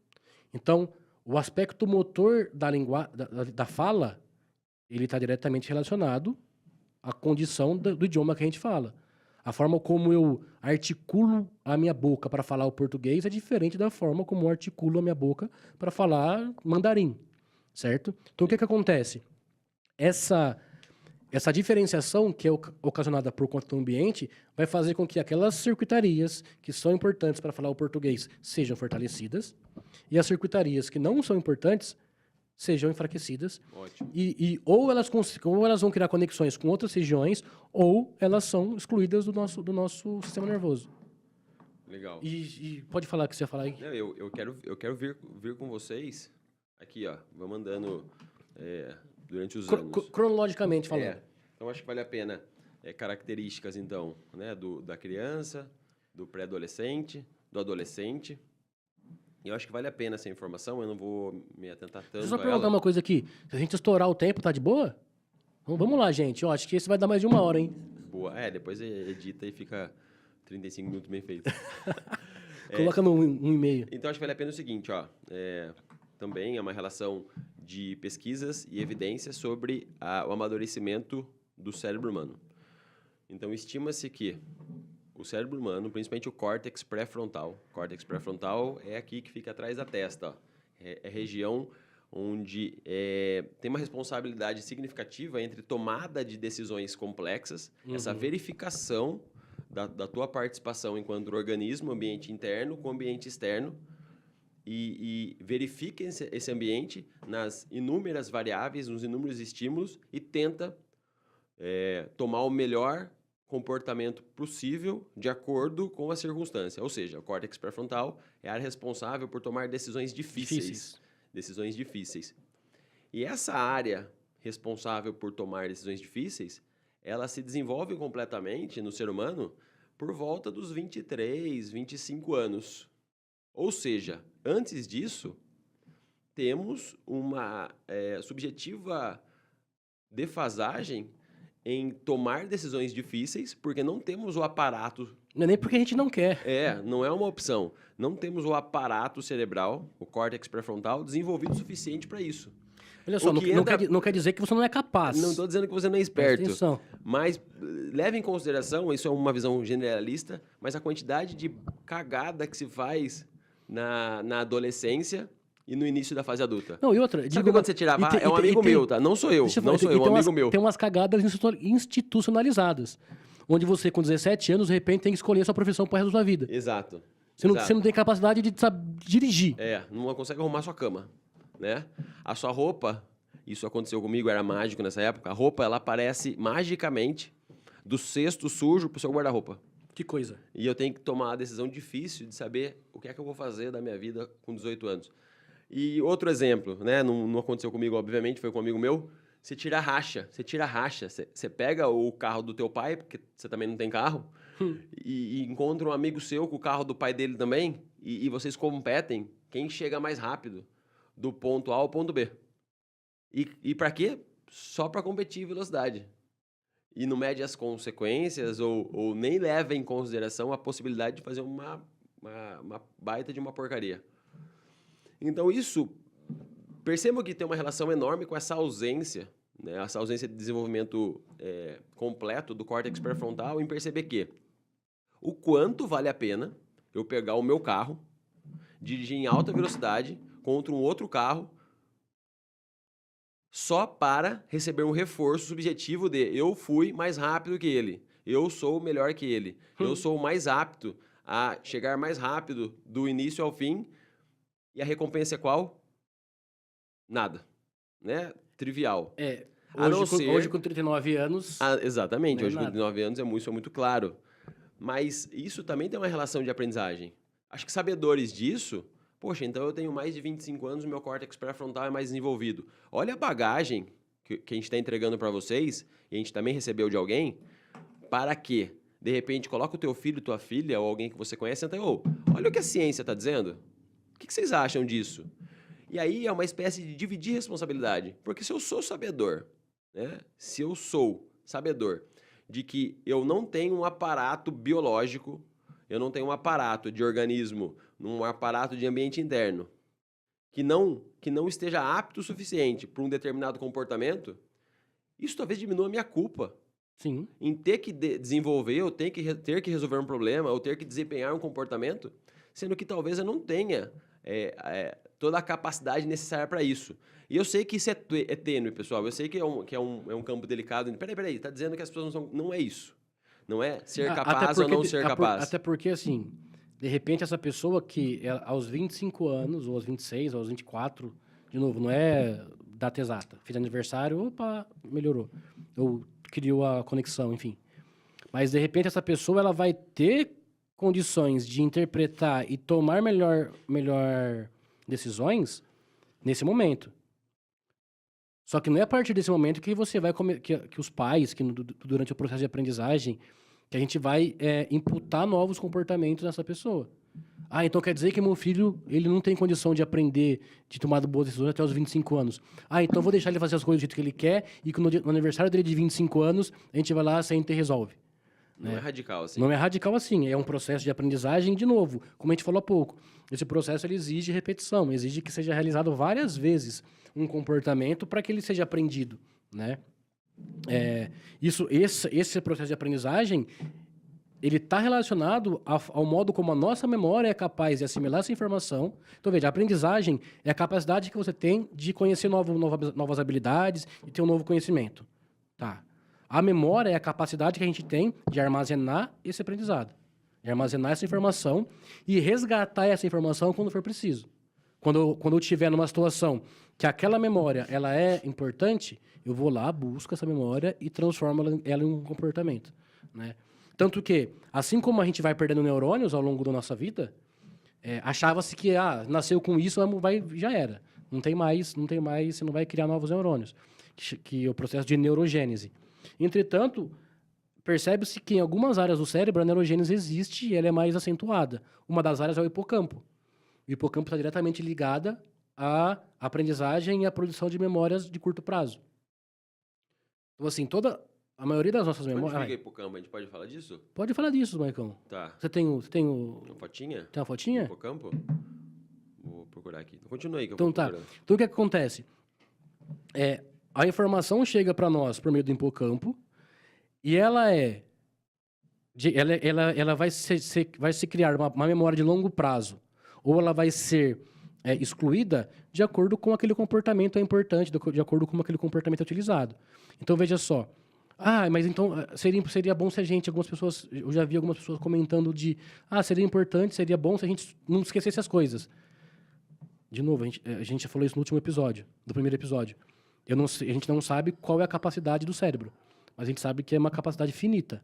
Então, o aspecto motor da fala, ele está diretamente relacionado à condição do idioma que a gente fala. A forma como eu articulo a minha boca para falar o português é diferente da forma como eu articulo a minha boca para falar mandarim, certo? Então, o que acontece? Essa diferenciação que é ocasionada por conta do ambiente vai fazer com que aquelas circuitarias que são importantes para falar o português sejam fortalecidas e as circuitarias que não são importantes sejam enfraquecidas. Ótimo. Ou elas vão criar conexões com outras regiões ou elas são excluídas do nosso sistema nervoso. Legal. E pode falar o que você ia falar aí. Não, eu quero vir com vocês aqui, ó. Vamos andando durante os anos. Cronologicamente falando. Então, acho que vale a pena características, então, né, da criança, do pré-adolescente, do adolescente. E eu acho que vale a pena essa informação, eu não vou me atentar tanto. Deixa eu só perguntar uma coisa aqui. Se a gente estourar o tempo, tá de boa? Então, vamos lá, gente. Eu acho que esse vai dar mais de 1 hora, hein? Boa. Depois edita e fica 35 minutos bem feito. Coloca no 1,5. Então, acho que vale a pena o seguinte, ó. Também é uma relação de pesquisas e evidências sobre o amadurecimento do cérebro humano. Então, estima-se que o cérebro humano, principalmente o córtex pré-frontal. O córtex pré-frontal é aqui que fica atrás da testa. Ó. É a região onde tem uma responsabilidade significativa entre tomada de decisões complexas, essa verificação da tua participação enquanto organismo, ambiente interno com ambiente externo, e verifica esse ambiente nas inúmeras variáveis, nos inúmeros estímulos e tenta tomar o melhor comportamento possível de acordo com a circunstância. Ou seja, o córtex pré-frontal é a área responsável por tomar decisões difíceis. Decisões difíceis. E essa área responsável por tomar decisões difíceis, ela se desenvolve completamente no ser humano por volta dos 23, 25 anos. Ou seja, antes disso, temos uma subjetiva defasagem em tomar decisões difíceis, porque não temos o aparato... Não é nem porque a gente não quer. Não é uma opção. Não temos o aparato cerebral, o córtex pré-frontal, desenvolvido o suficiente para isso. Olha só, não quer dizer que você não é capaz. Não estou dizendo que você não é esperto. Atenção. Mas leve em consideração, isso é uma visão generalista, mas a quantidade de cagada que se faz na adolescência e no início da fase adulta. Não, e outra... Sabe quando você tirava? É um amigo meu, tá? Não sou eu. Não sou eu, é um amigo meu. Tem umas cagadas institucionalizadas. Onde você, com 17 anos, de repente, tem que escolher a sua profissão pro resto da sua vida. Exato. Você não tem capacidade de dirigir. Não consegue arrumar sua cama, né? A sua roupa, isso aconteceu comigo, era mágico nessa época, a roupa, ela aparece magicamente do cesto sujo pro seu guarda-roupa. Que coisa. E eu tenho que tomar a decisão difícil de saber o que é que eu vou fazer da minha vida com 18 anos. E outro exemplo, né? Não aconteceu comigo, obviamente, foi com um amigo meu. Você tira racha. Você pega o carro do teu pai, porque você também não tem carro, e encontra um amigo seu com o carro do pai dele também, e vocês competem quem chega mais rápido do ponto A ao ponto B. E para quê? Só para competir em velocidade. E não mede as consequências ou nem leva em consideração a possibilidade de fazer uma baita de uma porcaria. Então, isso, percebam que tem uma relação enorme com essa ausência, né? Essa ausência de desenvolvimento completo do córtex pré-frontal, em perceber que o quanto vale a pena eu pegar o meu carro, dirigir em alta velocidade contra um outro carro, só para receber um reforço subjetivo de eu fui mais rápido que ele, eu sou melhor que ele, eu sou mais apto a chegar mais rápido do início ao fim. E a recompensa é qual? Nada. Né? Trivial. Hoje com 39 anos... exatamente. Hoje com nada. 39 anos isso é muito claro. Mas isso também tem uma relação de aprendizagem. Acho que sabedores disso... Poxa, então eu tenho mais de 25 anos, o meu córtex pré-frontal é mais desenvolvido. Olha a bagagem que a gente está entregando para vocês, e a gente também recebeu de alguém, para que, de repente, coloca o teu filho, tua filha, ou alguém que você conhece, e senta, olha o que a ciência está dizendo. O que vocês acham disso? E aí é uma espécie de dividir responsabilidade. Porque se eu sou sabedor, né? Se eu sou sabedor de que eu não tenho um aparato biológico eu não tenho um aparato de organismo, um aparato de ambiente interno, que não esteja apto o suficiente para um determinado comportamento, isso talvez diminua a minha culpa. Sim. Em ter que desenvolver, ou ter que resolver um problema, ou ter que desempenhar um comportamento, sendo que talvez eu não tenha toda a capacidade necessária para isso. E eu sei que isso é tênue, pessoal. Eu sei que é um campo delicado. Peraí, tá dizendo que as pessoas não é isso. Não é ser capaz ou não ser capaz. Até porque, assim, de repente essa pessoa que aos 25 anos, ou aos 26, ou aos 24, de novo, não é data exata. Fiz aniversário, opa, melhorou. Ou criou a conexão, enfim. Mas, de repente, essa pessoa ela vai ter condições de interpretar e tomar melhor decisões nesse momento. Só que não é a partir desse momento que você vai que os pais, que durante o processo de aprendizagem, que a gente vai imputar novos comportamentos nessa pessoa. Ah, então quer dizer que meu filho ele não tem condição de aprender, de tomar boas decisões até os 25 anos. Ah, então vou deixar ele fazer as coisas do jeito que ele quer e que no aniversário dele de 25 anos, a gente vai lá, senta e resolve. Não é radical assim. Não é radical assim, é um processo de aprendizagem, de novo, como a gente falou há pouco. Esse processo ele exige repetição, exige que seja realizado várias vezes um comportamento para que ele seja aprendido, né? Esse processo de aprendizagem, ele está relacionado ao modo como a nossa memória é capaz de assimilar essa informação. Então, veja, a aprendizagem é a capacidade que você tem de conhecer novas habilidades e ter um novo conhecimento. Tá. A memória é a capacidade que a gente tem de armazenar esse aprendizado, de armazenar essa informação e resgatar essa informação quando for preciso. Quando eu estiver numa situação que aquela memória ela é importante, eu vou lá, busco essa memória e transformo ela em um comportamento, né? Tanto que, assim como a gente vai perdendo neurônios ao longo da nossa vida, achava-se que nasceu com isso, já era. Não tem mais, você não vai criar novos neurônios, que é o processo de neurogênese. Entretanto, percebe-se que em algumas áreas do cérebro a neurogênese existe e ela é mais acentuada. Uma das áreas é o hipocampo. O hipocampo está diretamente ligada à aprendizagem e à produção de memórias de curto prazo. Então, assim, a maioria das nossas memórias... Onde fica hipocampo? A gente pode falar disso? Pode falar disso, Maicon. Tá. Você tem uma fotinha? Tem uma fotinha? Hipocampo? Vou procurar aqui. Continua aí que eu então, vou procurando. Então, o que acontece? A informação chega para nós por meio do hipocampo e ela vai se criar uma memória de longo prazo. Ou ela vai ser excluída de acordo com aquele comportamento é importante, de acordo com aquele comportamento é utilizado. Então, veja só. Mas então seria bom se eu já vi algumas pessoas comentando seria importante, seria bom se a gente não esquecesse as coisas. De novo, a gente já falou isso no último episódio, do primeiro episódio. A gente não sabe qual é a capacidade do cérebro, mas a gente sabe que é uma capacidade finita.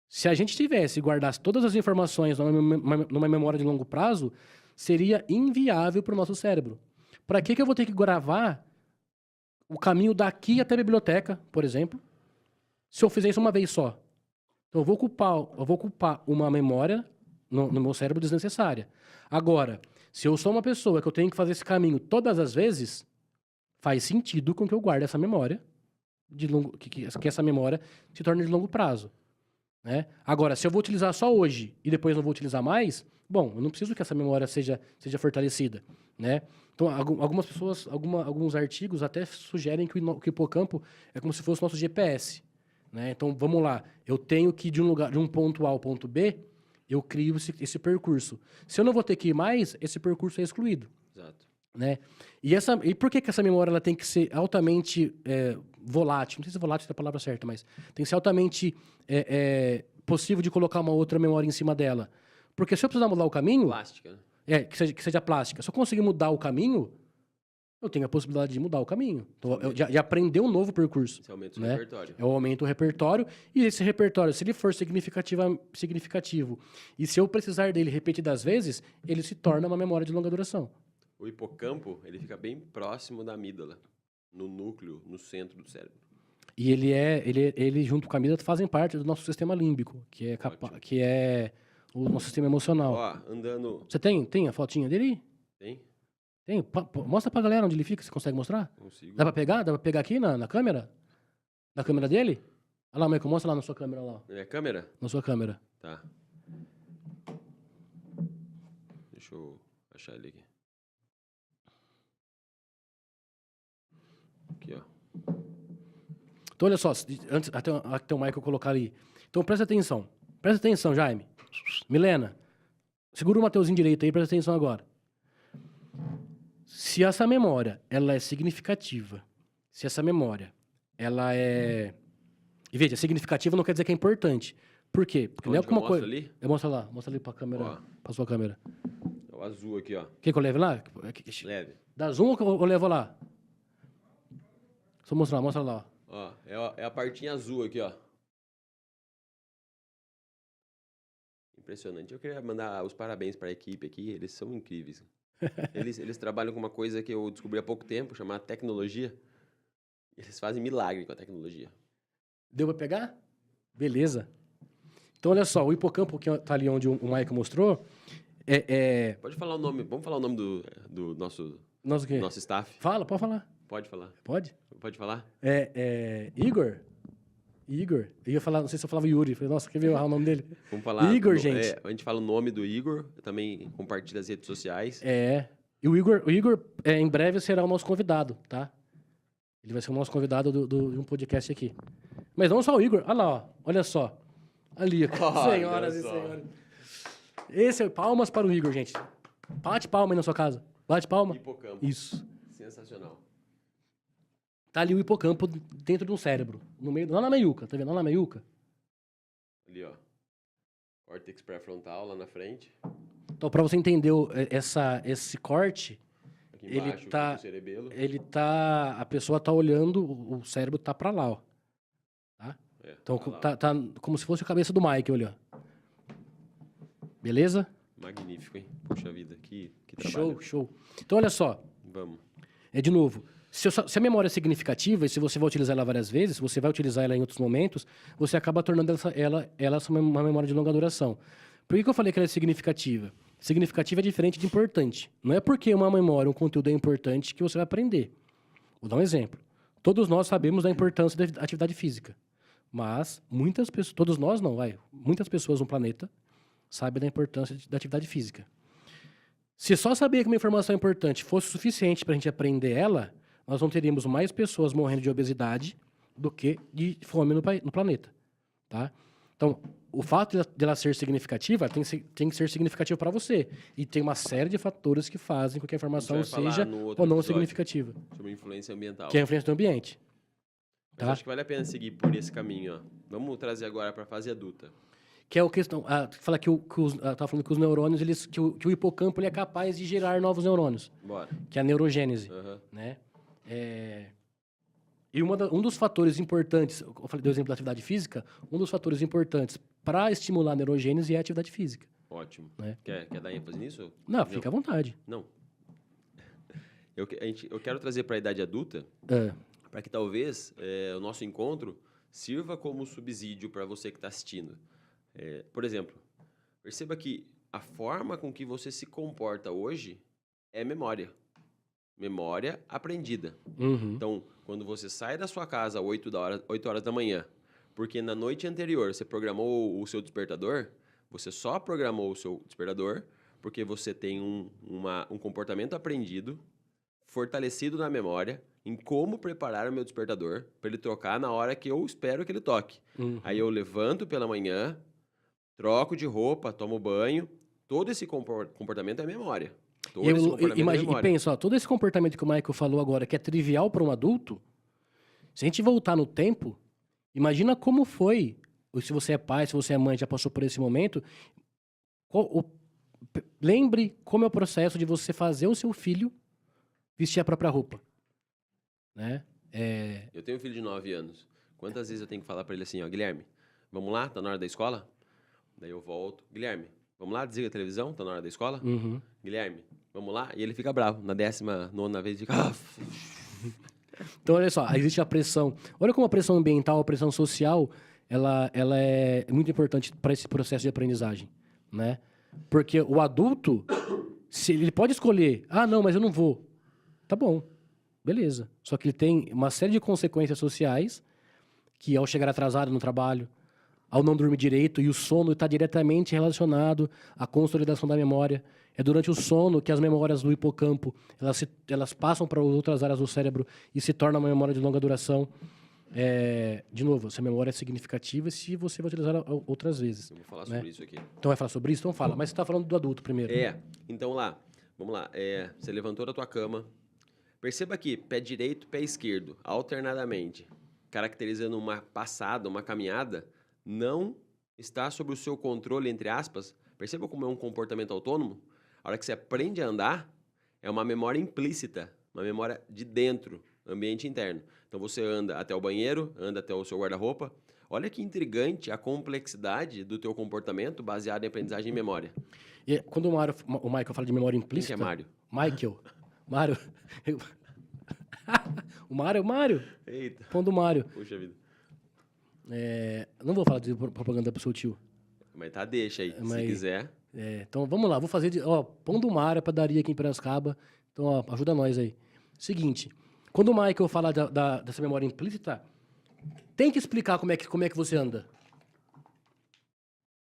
Se a gente guardasse todas as informações numa memória de longo prazo, seria inviável para o nosso cérebro. Para que eu vou ter que gravar o caminho daqui até a biblioteca, por exemplo, se eu fizer isso uma vez só? Então, eu vou ocupar uma memória no meu cérebro desnecessária. Agora, se eu sou uma pessoa que eu tenho que fazer esse caminho todas as vezes, faz sentido com que eu guarde essa memória, que essa memória se torne de longo prazo. Né? Agora, se eu vou utilizar só hoje e depois não vou utilizar mais, bom, eu não preciso que essa memória seja fortalecida. Né? Então, algumas pessoas, alguns artigos até sugerem que o hipocampo é como se fosse o nosso GPS. Né? Então, vamos lá. Eu tenho que ir de um ponto A ao ponto B, eu crio esse percurso. Se eu não vou ter que ir mais, esse percurso é excluído. Exato. Né? E por que essa memória ela tem que ser altamente volátil? Não sei se volátil é a palavra certa, mas tem que ser altamente possível de colocar uma outra memória em cima dela. Porque se eu precisar mudar o caminho... Plástica, né? Que seja plástica. Se eu conseguir mudar o caminho, eu tenho a possibilidade de mudar o caminho. Então, de aprender um novo percurso. Você aumenta o né? repertório. Eu aumento o repertório. E esse repertório, se ele for significativo, e se eu precisar dele repetidas vezes, ele se torna uma memória de longa duração. O hipocampo, ele fica bem próximo da amígdala, no núcleo, no centro do cérebro. E ele junto com a amígdala, fazem parte do nosso sistema límbico, que é o nosso sistema emocional. Ó, andando... Você tem a fotinha dele? Tem? Tem. Mostra pra galera onde ele fica, você consegue mostrar? Consigo. Dá pra pegar? Dá pra pegar aqui na câmera? Na câmera dele? Olha lá, Michael, mostra lá na sua câmera lá. É câmera? Na sua câmera. Tá. Deixa eu achar ele aqui. Aqui, ó. Então, olha só, antes até o Michael colocar ali. Então, presta atenção. Presta atenção, Jaime. Milena, segura o Mateuzinho direito aí, presta atenção agora. Se essa memória, ela é significativa, se essa memória, ela é... E veja, significativa não quer dizer que é importante. Por quê? Porque não é alguma coisa... Ali? Mostra ali pra câmera, Ó. pra sua câmera. É o azul aqui, ó. Quer que eu leve lá? Leve. Dá zoom ou que eu levo lá? Só mostra lá, ó. Ó, é a partinha azul aqui, ó. Impressionante. Eu queria mandar os parabéns para a equipe aqui, eles são incríveis. Eles trabalham com uma coisa que eu descobri há pouco tempo, chamada tecnologia. Eles fazem milagre com a tecnologia. Deu pra pegar? Beleza. Então, olha só, o hipocampo que tá ali onde o Michael mostrou Pode falar o nome, vamos falar o nome do nosso Nossa, o quê? nosso staff? Fala, pode falar. Pode falar. Pode? Pode falar? Igor? Igor? Eu ia falar, não sei se eu falava Yuri. Falei, nossa, quer ver o nome dele? Vamos falar. Igor, gente. A gente fala o nome do Igor, também compartilha as redes sociais. E o Igor em breve será o nosso convidado, tá? Ele vai ser o nosso convidado de um podcast aqui. Mas não só o Igor. Olha lá, ó. Olha só. Ali, senhoras e senhores. Esse é palmas para o Igor, gente. Bate palma aí na sua casa. Bate palma. Hipocampo. Isso. Sensacional. Tá ali o hipocampo dentro de um cérebro. No meio, lá na meiuca, tá vendo? Lá na meiuca. Ali, ó. Córtex pré-frontal lá na frente. Então, para você entender esse corte, Aqui embaixo, ele tá, o cerebelo. a pessoa tá olhando, o cérebro tá para lá, ó. Tá? Então, lá. tá como se fosse a cabeça do Mike, olha. Beleza? Magnífico, hein? Puxa vida, que trabalho. Show. Então, olha só. Vamos. De novo, se a memória é significativa e se você vai utilizar ela várias vezes, se você vai utilizar ela em outros momentos, você acaba tornando ela uma memória de longa duração. Por que eu falei que ela é significativa? Significativa é diferente de importante. Não é porque uma memória, um conteúdo é importante que você vai aprender. Vou dar um exemplo. Todos nós sabemos da importância da atividade física. Mas muitas pessoas, todos nós não, muitas pessoas no planeta sabem da importância da atividade física. Se só saber que uma informação é importante fosse suficiente para a gente aprender ela, nós não teríamos mais pessoas morrendo de obesidade do que de fome no planeta. Tá? Então, o fato de ela ser significativa tem que ser significativa para você. E tem uma série de fatores que fazem com que a informação seja ou não significativa. Sobre influência ambiental. Que é a influência do ambiente. Mas acho que vale a pena seguir por esse caminho. Ó. Vamos trazer agora para a fase adulta. Que é a questão... fala que tava falando que os neurônios, que o hipocampo ele é capaz de gerar novos neurônios. Bora. Que é a neurogênese. Né? E um dos fatores importantes, eu falei do exemplo da atividade física, um dos fatores importantes para estimular a neurogênese é a atividade física. Ótimo. Né? Quer dar ênfase nisso? Não, fica à vontade. Não. Eu quero trazer para a idade adulta, para que talvez o nosso encontro sirva como subsídio para você que está assistindo. Por exemplo, perceba que a forma com que você se comporta hoje é memória. Memória aprendida. Uhum. Então, quando você sai da sua casa às 8 horas da manhã, porque na noite anterior você programou o seu despertador, você só programou o seu despertador porque você tem um comportamento aprendido, fortalecido na memória, em como preparar o meu despertador para ele tocar na hora que eu espero que ele toque. Uhum. Aí eu levanto pela manhã, troco de roupa, tomo banho. Todo esse comportamento é memória. E pensa, todo esse comportamento que o Michael falou agora, que é trivial para um adulto, se a gente voltar no tempo, imagina como foi, se você é pai, se você é mãe, já passou por esse momento, lembre como é o processo de você fazer o seu filho vestir a própria roupa. Né? Eu tenho um filho de 9 anos. Quantas vezes eu tenho que falar para ele assim, ó, Guilherme, vamos lá, tá na hora da escola? Daí eu volto, Guilherme, vamos lá, desliga a televisão, tá na hora da escola? Uhum. Guilherme, vamos lá? E ele fica bravo. Na 19ª vez, ele fica... Então, olha só, existe a pressão. Olha como a pressão ambiental, a pressão social, ela é muito importante para esse processo de aprendizagem, né? Porque o adulto, se ele pode escolher, não, mas eu não vou. Tá bom, beleza. Só que ele tem uma série de consequências sociais que, ao chegar atrasado no trabalho, ao não dormir direito, e o sono está diretamente relacionado à consolidação da memória. É durante o sono que as memórias do hipocampo, elas passam para outras áreas do cérebro e se torna uma memória de longa duração. De novo, essa memória é significativa se você vai utilizar outras vezes. Eu vou falar né? sobre isso aqui. Então vai falar sobre isso? Então fala. Mas você está falando do adulto primeiro. Então vamos lá. Você levantou da tua cama. Perceba aqui, pé direito, pé esquerdo, alternadamente, caracterizando uma passada, uma caminhada, não está sob o seu controle, entre aspas. Perceba como é um comportamento autônomo. A hora que você aprende a andar, é uma memória implícita, uma memória de dentro, ambiente interno. Então você anda até o banheiro, anda até o seu guarda-roupa. Olha que intrigante a complexidade do teu comportamento baseado em aprendizagem e memória. E quando o Michael fala de memória implícita... Quem que é Mário? Michael. Mário. O Mário. Eita. Pão do Mário. Puxa vida. Não vou falar de propaganda pro seu tio. Mas deixa aí, se quiser. Então vamos lá, vou fazer Pão do Mário, padaria aqui em Piracicaba. Então ajuda nós aí. Seguinte, quando o Michael fala dessa memória implícita, tente explicar como é que você anda.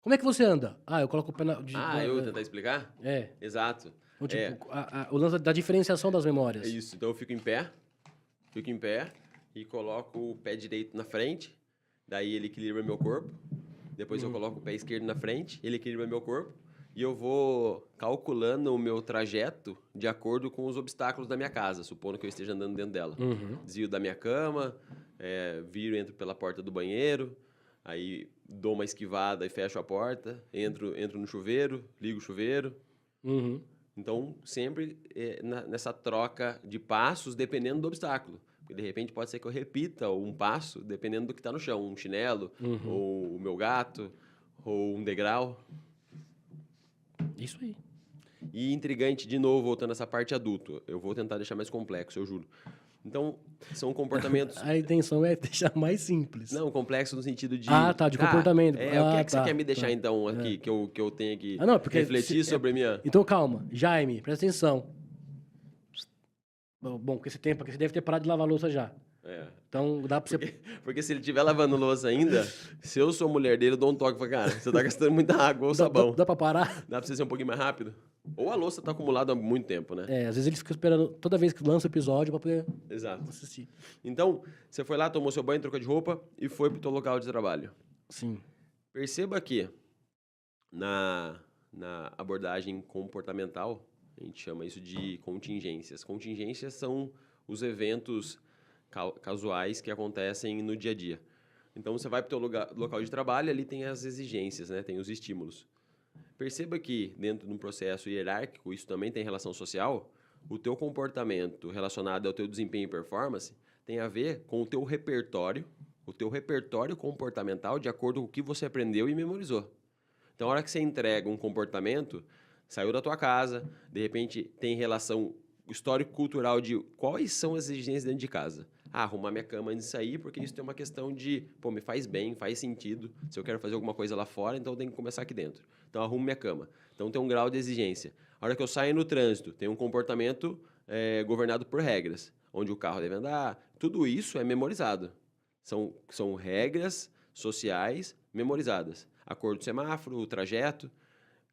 Como é que você anda? Eu coloco o pé na... Eu vou tentar explicar? Exato. Então, tipo, o lance da diferenciação das memórias. É isso. Então eu fico em pé e coloco o pé direito na frente, daí ele equilibra meu corpo. Depois eu coloco o pé esquerdo na frente, ele equilibra meu corpo. E eu vou calculando o meu trajeto de acordo com os obstáculos da minha casa, supondo que eu esteja andando dentro dela. Desvio da minha cama, viro, entro pela porta do banheiro, aí dou uma esquivada e fecho a porta, entro no chuveiro, ligo o chuveiro. Então, sempre nessa troca de passos, dependendo do obstáculo. Porque, de repente, pode ser que eu repita um passo, dependendo do que está no chão. Um chinelo, ou o meu gato, ou um degrau. Isso aí. E intrigante, de novo, voltando a essa parte adulto. Eu vou tentar deixar mais complexo, eu juro. Então, são comportamentos... A intenção é deixar mais simples. Não, complexo no sentido de... de comportamento. O que é que você quer me deixar, então, aqui, que eu tenha que refletir sobre a minha... Então, calma. Jaime, presta atenção. Bom, porque você deve ter parado de lavar a louça já. Então, dá pra você... Porque se ele estiver lavando louça ainda, se eu sou mulher dele, eu dou um toque pra cara. Você tá gastando muita água ou sabão. Dá pra parar? Dá pra você ser um pouquinho mais rápido? Ou a louça tá acumulada há muito tempo, né? Às vezes ele fica esperando toda vez que lança o episódio pra poder assistir. Então, você foi lá, tomou seu banho, trocou de roupa e foi pro teu local de trabalho. Sim. Perceba que na abordagem comportamental, a gente chama isso de contingências. Contingências são os eventos casuais que acontecem no dia a dia. Então, você vai para o teu local de trabalho, ali tem as exigências, né? Tem os estímulos. Perceba que, dentro de um processo hierárquico, isso também tem relação social, o teu comportamento relacionado ao teu desempenho e performance tem a ver com o teu repertório comportamental de acordo com o que você aprendeu e memorizou. Então, a hora que você entrega um comportamento, saiu da tua casa, de repente tem relação histórico-cultural de quais são as exigências dentro de casa. Arrumar minha cama antes de sair, porque isso tem uma questão de, me faz bem, faz sentido. Se eu quero fazer alguma coisa lá fora, então eu tenho que começar aqui dentro. Então, arrumo minha cama. Então, tem um grau de exigência. A hora que eu saio no trânsito, tem um comportamento governado por regras, onde o carro deve andar. Tudo isso é memorizado. São regras sociais memorizadas. A cor do semáforo, o trajeto.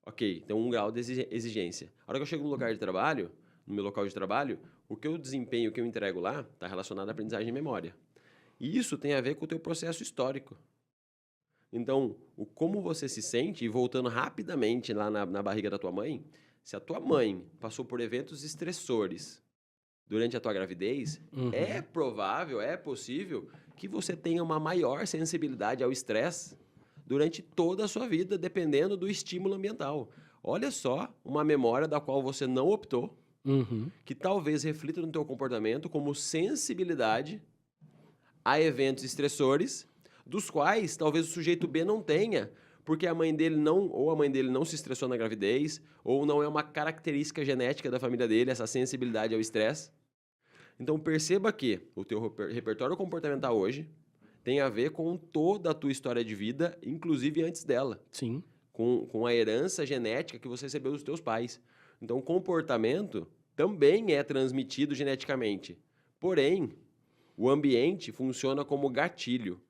Ok, então um grau de exigência. A hora que eu chego no lugar de trabalho, no meu local de trabalho, o que eu desempenho, o que eu entrego lá, está relacionado à aprendizagem e memória. E isso tem a ver com o teu processo histórico. Então, como você se sente, e voltando rapidamente lá na barriga da tua mãe, se a tua mãe passou por eventos estressores durante a tua gravidez, é provável, é possível que você tenha uma maior sensibilidade ao estresse durante toda a sua vida, dependendo do estímulo ambiental. Olha só uma memória da qual você não optou, que talvez reflita no teu comportamento como sensibilidade a eventos estressores, dos quais talvez o sujeito B não tenha, porque a mãe dele não se estressou na gravidez, ou não é uma característica genética da família dele, essa sensibilidade ao estresse. Então perceba que o teu repertório comportamental hoje tem a ver com toda a tua história de vida, inclusive antes dela. Sim. Com a herança genética que você recebeu dos teus pais. Então, o comportamento também é transmitido geneticamente. Porém, o ambiente funciona como gatilho,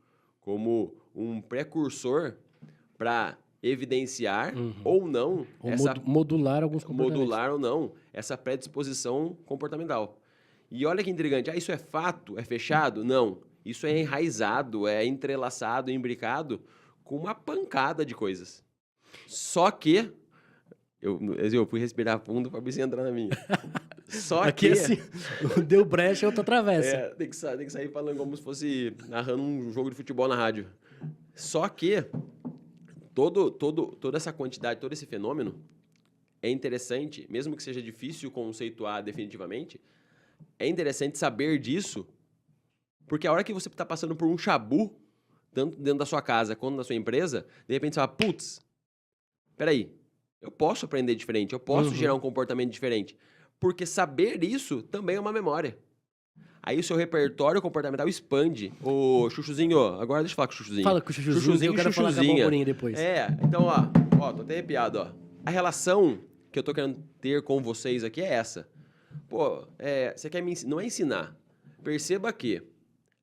como um precursor para evidenciar ou não Ou modular alguns comportamentos. modular ou não essa predisposição comportamental. E olha que intrigante, isso é fato, é fechado? Não. Isso é enraizado, é entrelaçado, imbricado com uma pancada de coisas. Só que eu fui respirar fundo para você entrar na minha. Só Aqui que assim, deu brecha, eu tô atravessa. tem que sair falando como se fosse narrando um jogo de futebol na rádio. Só que toda essa quantidade, todo esse fenômeno é interessante, mesmo que seja difícil conceituar definitivamente, é interessante saber disso, porque a hora que você está passando por um chabu, tanto dentro da sua casa quanto na sua empresa, de repente você fala, putz, peraí, eu posso aprender diferente, eu posso gerar um comportamento diferente, porque saber isso também é uma memória. Aí o seu repertório comportamental expande. Ô, Chuchuzinho, agora deixa eu falar com o Chuchuzinho. Fala com o Chuchuzinho, eu quero falar com a Bomboninha depois. Então, tô até arrepiado, ó. A relação que eu tô querendo ter com vocês aqui é essa. Pô, você quer não é ensinar. Perceba que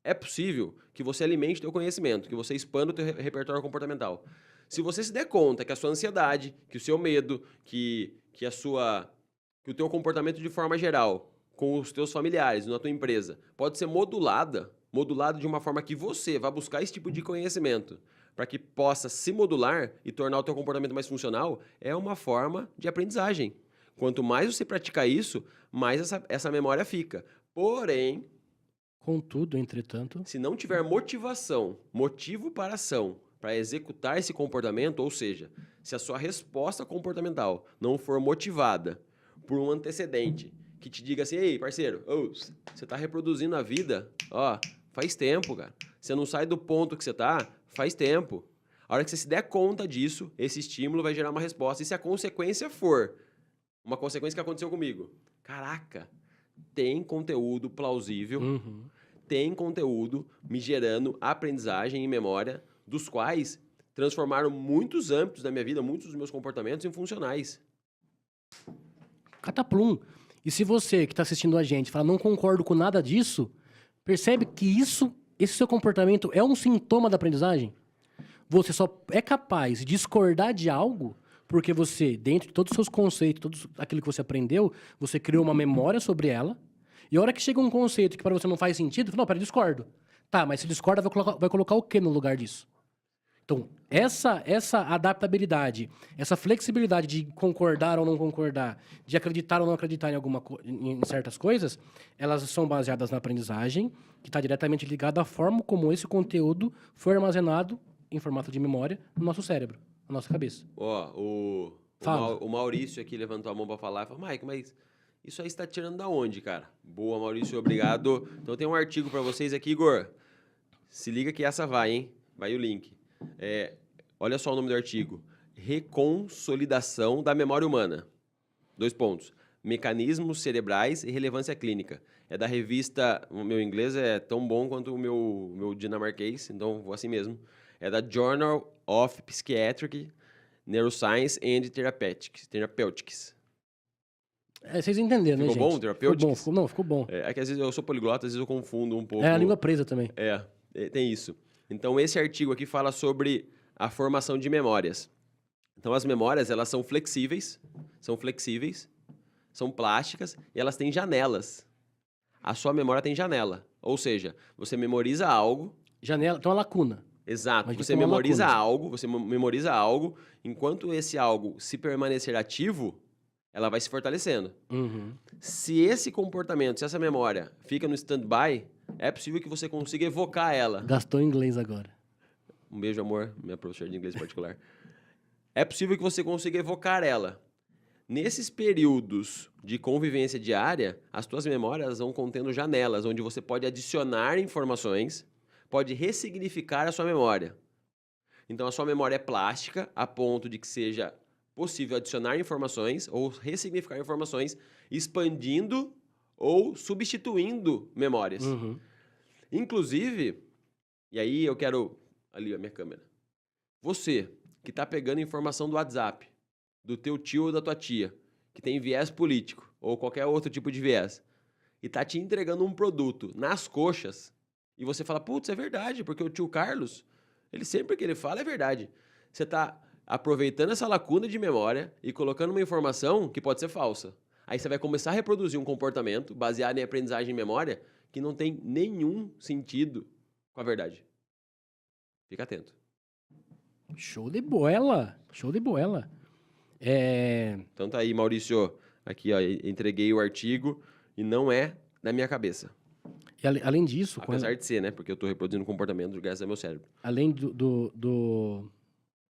é possível que você alimente o teu conhecimento, que você expanda o teu repertório comportamental. Se você se der conta que a sua ansiedade, que o seu medo, que o teu comportamento de forma geral com os teus familiares, na tua empresa, pode ser modulado de uma forma que você vai buscar esse tipo de conhecimento para que possa se modular e tornar o teu comportamento mais funcional, é uma forma de aprendizagem. Quanto mais você praticar isso, mais essa memória fica. Porém, contudo, entretanto, se não tiver motivo para ação, para executar esse comportamento, ou seja, se a sua resposta comportamental não for motivada por um antecedente que te diga assim, ei, parceiro, você está reproduzindo a vida, faz tempo, cara. Você não sai do ponto que você está, faz tempo. A hora que você se der conta disso, esse estímulo vai gerar uma resposta. E se a consequência for uma consequência que aconteceu comigo, caraca, tem conteúdo plausível, tem conteúdo me gerando aprendizagem e memória, dos quais transformaram muitos âmbitos da minha vida, muitos dos meus comportamentos em funcionais. Cataplum. E se você que está assistindo a gente fala, não concordo com nada disso, percebe que esse seu comportamento é um sintoma da aprendizagem? Você só é capaz de discordar de algo porque você, dentro de todos os seus conceitos, tudo aquilo que você aprendeu, você criou uma memória sobre ela, e a hora que chega um conceito que para você não faz sentido, você fala, não, peraí, discordo. Tá, mas se discorda, vai colocar o que no lugar disso? Então, essa adaptabilidade, essa flexibilidade de concordar ou não concordar, de acreditar ou não acreditar em certas coisas, elas são baseadas na aprendizagem, que está diretamente ligada à forma como esse conteúdo foi armazenado em formato de memória no nosso cérebro, na nossa cabeça. O Maurício aqui levantou a mão para falar e falou, Mike, mas isso aí você está tirando da onde, cara? Boa, Maurício, obrigado. Então tem um artigo para vocês aqui, Igor. Se liga que essa vai, hein? Vai o link. Olha só o nome do artigo. Reconsolidação da memória humana. 2 pontos. Mecanismos cerebrais e relevância clínica. É da revista... O meu inglês é tão bom quanto o meu dinamarquês, então vou assim mesmo. É da Journal of Psychiatric Neuroscience and Therapeutics. Vocês entenderam, né, gente? Ficou bom, Therapeutics? Ficou bom. É que às vezes eu sou poliglota, às vezes eu confundo um pouco. É a língua presa também. Tem isso. Então, esse artigo aqui fala sobre a formação de memórias. Então, as memórias, elas são flexíveis, são plásticas e elas têm janelas. A sua memória tem janela. Ou seja, você memoriza algo... Janela, tem uma lacuna. Exato. Você memoriza algo, enquanto esse algo se permanecer ativo, ela vai se fortalecendo. Se esse comportamento, se essa memória fica no stand-by, é possível que você consiga evocar ela. Gastou em inglês agora. Um beijo, amor, minha professora de inglês particular. É possível que você consiga evocar ela. Nesses períodos de convivência diária, as tuas memórias vão contendo janelas, onde você pode adicionar informações, pode ressignificar a sua memória. Então, a sua memória é plástica, a ponto de que seja possível adicionar informações ou ressignificar informações, expandindo ou substituindo memórias. Inclusive, e aí eu quero... Ali, a minha câmera. Você que está pegando informação do WhatsApp, do teu tio ou da tua tia, que tem viés político ou qualquer outro tipo de viés, e está te entregando um produto nas coxas, e você fala, putz, é verdade, porque o tio Carlos, ele sempre que ele fala é verdade. Você está aproveitando essa lacuna de memória e colocando uma informação que pode ser falsa. Aí você vai começar a reproduzir um comportamento baseado em aprendizagem e memória que não tem nenhum sentido com a verdade. Fica atento. Show de bola. Show de bola. Então tá aí, Maurício. Aqui, ó, entreguei o artigo e não é da minha cabeça. E além disso... Apesar de ser, né? Porque eu tô reproduzindo um comportamento graças ao meu cérebro. Além Eu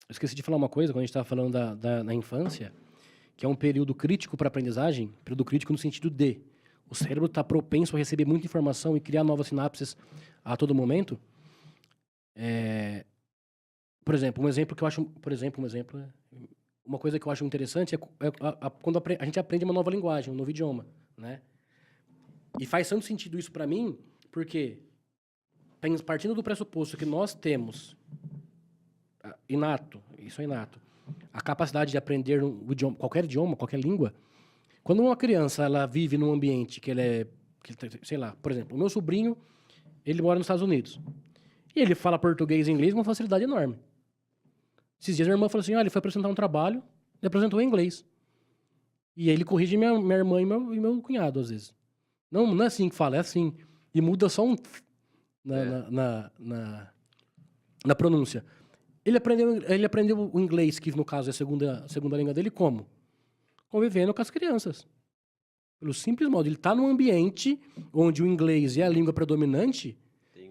esqueci de falar uma coisa quando a gente estava falando da infância, que é um período crítico para a aprendizagem, período crítico no sentido de o cérebro está propenso a receber muita informação e criar novas sinapses a todo momento. Por exemplo, uma coisa que eu acho interessante é quando a gente aprende uma nova linguagem, um novo idioma, né? E faz tanto sentido isso para mim, porque partindo do pressuposto que nós temos inato, a capacidade de aprender qualquer idioma, qualquer língua. Quando uma criança ela vive num ambiente sei lá, por exemplo, o meu sobrinho, ele mora nos Estados Unidos. E ele fala português e inglês com uma facilidade enorme. Esses dias minha irmã falou assim, ele foi apresentar um trabalho, ele apresentou em inglês. E aí ele corrige minha irmã e meu cunhado, às vezes. Não é assim que fala, é assim. E muda só um na pronúncia. Ele aprendeu o inglês, que no caso é a segunda língua dele, como? Convivendo com as crianças. Pelo simples modo, ele está num ambiente onde o inglês é a língua predominante,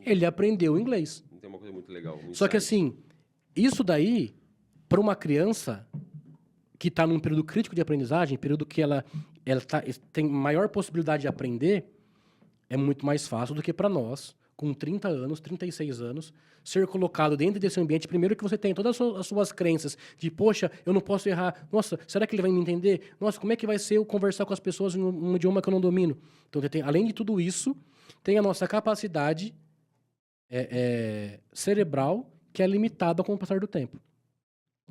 ele aprendeu o inglês. Tem uma coisa muito legal. Só que assim, isso daí, para uma criança que está num período crítico de aprendizagem, período que ela tem maior possibilidade de aprender, é muito mais fácil do que para nós, com 30 anos, 36 anos, ser colocado dentro desse ambiente. Primeiro que você tem todas as suas crenças de, poxa, eu não posso errar. Nossa, será que ele vai me entender? Nossa, como é que vai ser eu conversar com as pessoas em um idioma que eu não domino? Então, além de tudo isso, tem a nossa capacidade cerebral que é limitada com o passar do tempo.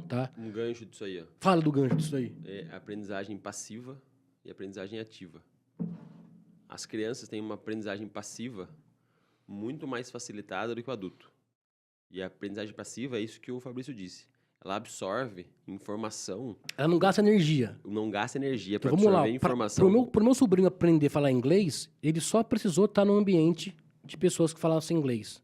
Tá? Um gancho disso aí, ó. Fala do gancho disso aí. É aprendizagem passiva e aprendizagem ativa. As crianças têm uma aprendizagem passiva muito mais facilitada do que o adulto. E a aprendizagem passiva é isso que o Fabrício disse. Ela absorve informação. Ela não gasta energia. Não gasta energia para Então, vamos absorver lá. informação. Pro meu sobrinho aprender a falar inglês, ele só precisou estar num ambiente de pessoas que falassem inglês.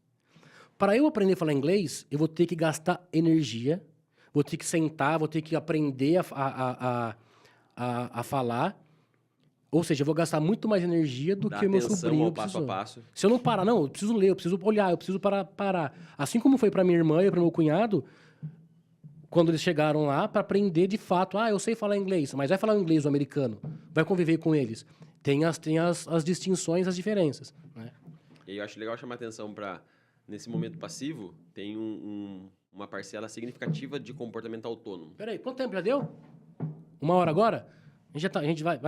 Para eu aprender a falar inglês, eu vou ter que gastar energia, vou ter que sentar, vou ter que aprender a falar. Ou seja, eu vou gastar muito mais energia do que o meu sobrinho ao passo a passo. Se eu não parar, não, eu preciso ler, eu preciso olhar, eu preciso parar. Assim como foi para minha irmã e para meu cunhado, quando eles chegaram lá para aprender de fato, eu sei falar inglês, mas vai falar o inglês o americano, vai conviver com eles. Tem as distinções, as diferenças, né? E eu acho legal chamar atenção para, nesse momento passivo, tem uma parcela significativa de comportamento autônomo. Peraí, quanto tempo já deu? 1 hora agora? A gente vai.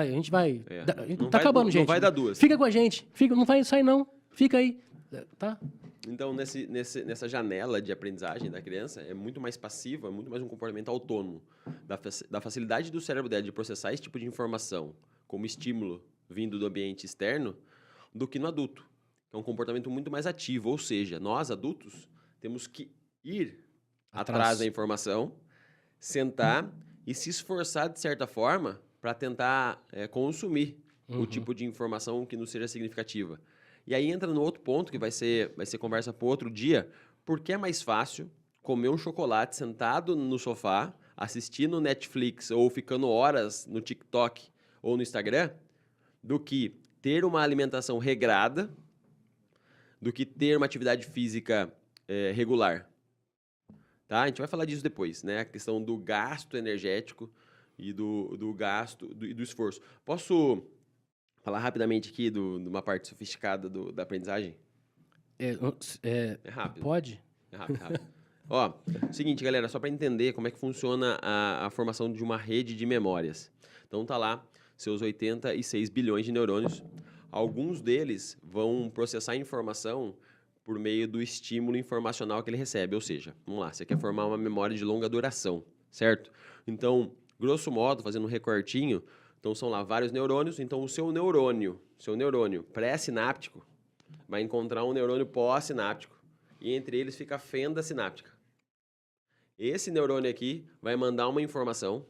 Tá acabando, gente. Não vai dar 2. Fica com a gente. Não vai sair, não. Fica aí. Tá? Então, nessa janela de aprendizagem da criança, é muito mais passiva, muito mais um comportamento autônomo. Da facilidade do cérebro dela de processar esse tipo de informação como estímulo vindo do ambiente externo, do que no adulto. É um comportamento muito mais ativo. Ou seja, nós, adultos, temos que ir atrás da informação, sentar e se esforçar, de certa forma, para tentar consumir o tipo de informação que nos seja significativa. E aí entra no outro ponto, que vai ser conversa para outro dia, porque é mais fácil comer um chocolate sentado no sofá, assistindo Netflix ou ficando horas no TikTok ou no Instagram, do que ter uma alimentação regrada, do que ter uma atividade física regular. Tá? A gente vai falar disso depois, né? A questão do gasto energético e do gasto e do esforço. Posso falar rapidamente aqui de uma parte sofisticada da aprendizagem? É rápido. Pode? É rápido. Ó, seguinte, galera, só para entender como é que funciona a formação de uma rede de memórias. Então tá lá, seus 86 bilhões de neurônios. Alguns deles vão processar a informação por meio do estímulo informacional que ele recebe. Ou seja, vamos lá, você quer formar uma memória de longa duração, certo? Então, grosso modo, fazendo um recortinho, então são lá vários neurônios, então o seu neurônio pré-sináptico vai encontrar um neurônio pós-sináptico e entre eles fica a fenda sináptica. Esse neurônio aqui vai mandar uma informação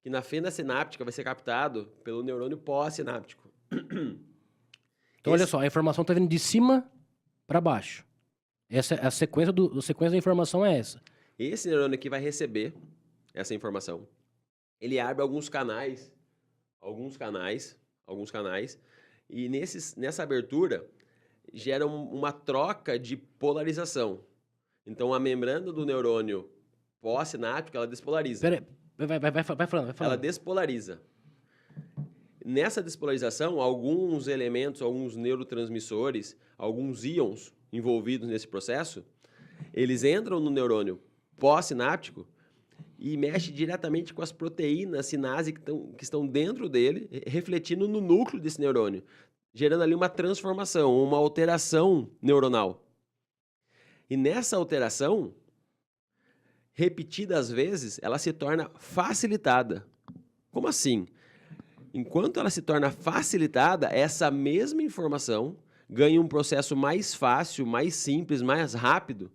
que na fenda sináptica vai ser captado pelo neurônio pós-sináptico. Então, olha só, a informação está vindo de cima para baixo. Essa é a sequência, a sequência da informação é essa. Esse neurônio aqui vai receber essa informação. Ele abre alguns canais, e nessa abertura gera uma troca de polarização. Então, a membrana do neurônio pós-sináptico, ela despolariza. Pera aí, vai falando. Ela despolariza. Nessa despolarização, alguns elementos, alguns neurotransmissores, alguns íons envolvidos nesse processo, eles entram no neurônio pós-sináptico e mexem diretamente com as proteínas sinase que estão dentro dele, refletindo no núcleo desse neurônio, gerando ali uma transformação, uma alteração neuronal. E nessa alteração, repetidas vezes, ela se torna facilitada. Como assim? Enquanto ela se torna facilitada, essa mesma informação ganha um processo mais fácil, mais simples, mais rápido,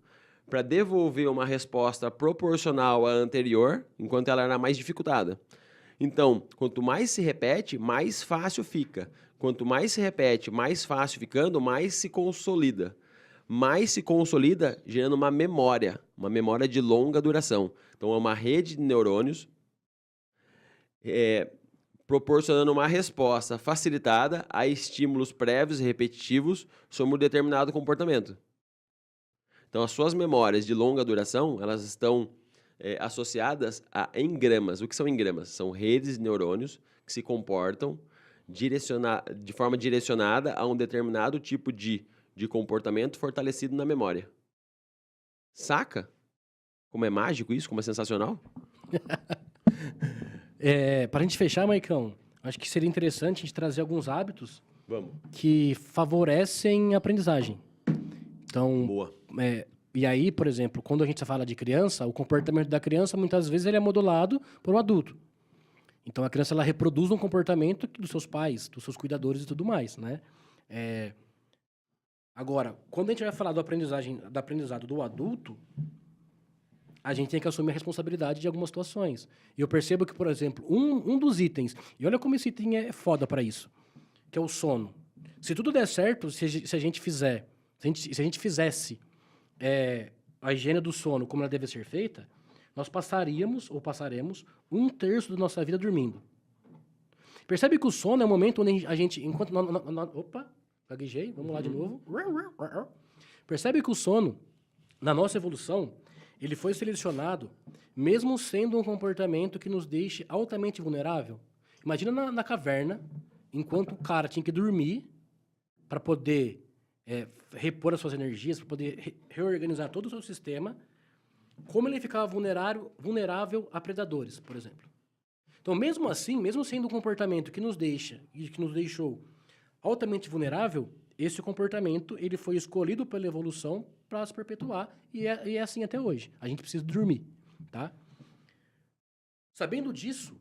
para devolver uma resposta proporcional à anterior, enquanto ela era mais dificultada. Então, quanto mais se repete, mais fácil fica. Quanto mais se repete, mais fácil ficando, mais se consolida. Mais se consolida gerando uma memória de longa duração. Então, é uma rede de neurônios proporcionando uma resposta facilitada a estímulos prévios e repetitivos sobre um determinado comportamento. Então, as suas memórias de longa duração, elas estão associadas a engramas. O que são engramas? São redes de neurônios que se comportam de forma direcionada a um determinado tipo de comportamento fortalecido na memória. Saca? Como é mágico isso? Como é sensacional? Para a gente fechar, Maicão, acho que seria interessante a gente trazer alguns hábitos que favorecem a aprendizagem. Então, boa. E aí, por exemplo, quando a gente fala de criança, o comportamento da criança, muitas vezes, ele é modulado por um adulto. Então, a criança ela reproduz um comportamento dos seus pais, dos seus cuidadores e tudo mais, né? Agora, quando a gente vai falar do aprendizado do adulto, a gente tem que assumir a responsabilidade de algumas situações. E eu percebo que, por exemplo, um dos itens, e olha como esse item é foda para isso, que é o sono. Se tudo der certo, se a gente fizesse a higiene do sono como ela deve ser feita, nós passaremos 1/3 da nossa vida dormindo. Percebe que o sono é o momento onde a gente, enquanto... Opa, gaguejei, vamos lá de novo. Percebe que o sono, na nossa evolução, ele foi selecionado mesmo sendo um comportamento que nos deixe altamente vulnerável. Imagina na caverna, enquanto o cara tinha que dormir para poder repor as suas energias, para poder reorganizar todo o seu sistema, como ele ficava vulnerável a predadores, por exemplo. Então, mesmo assim, mesmo sendo um comportamento que nos deixou altamente vulnerável, esse comportamento ele foi escolhido pela evolução para se perpetuar e é assim até hoje. A gente precisa dormir, tá? Sabendo disso,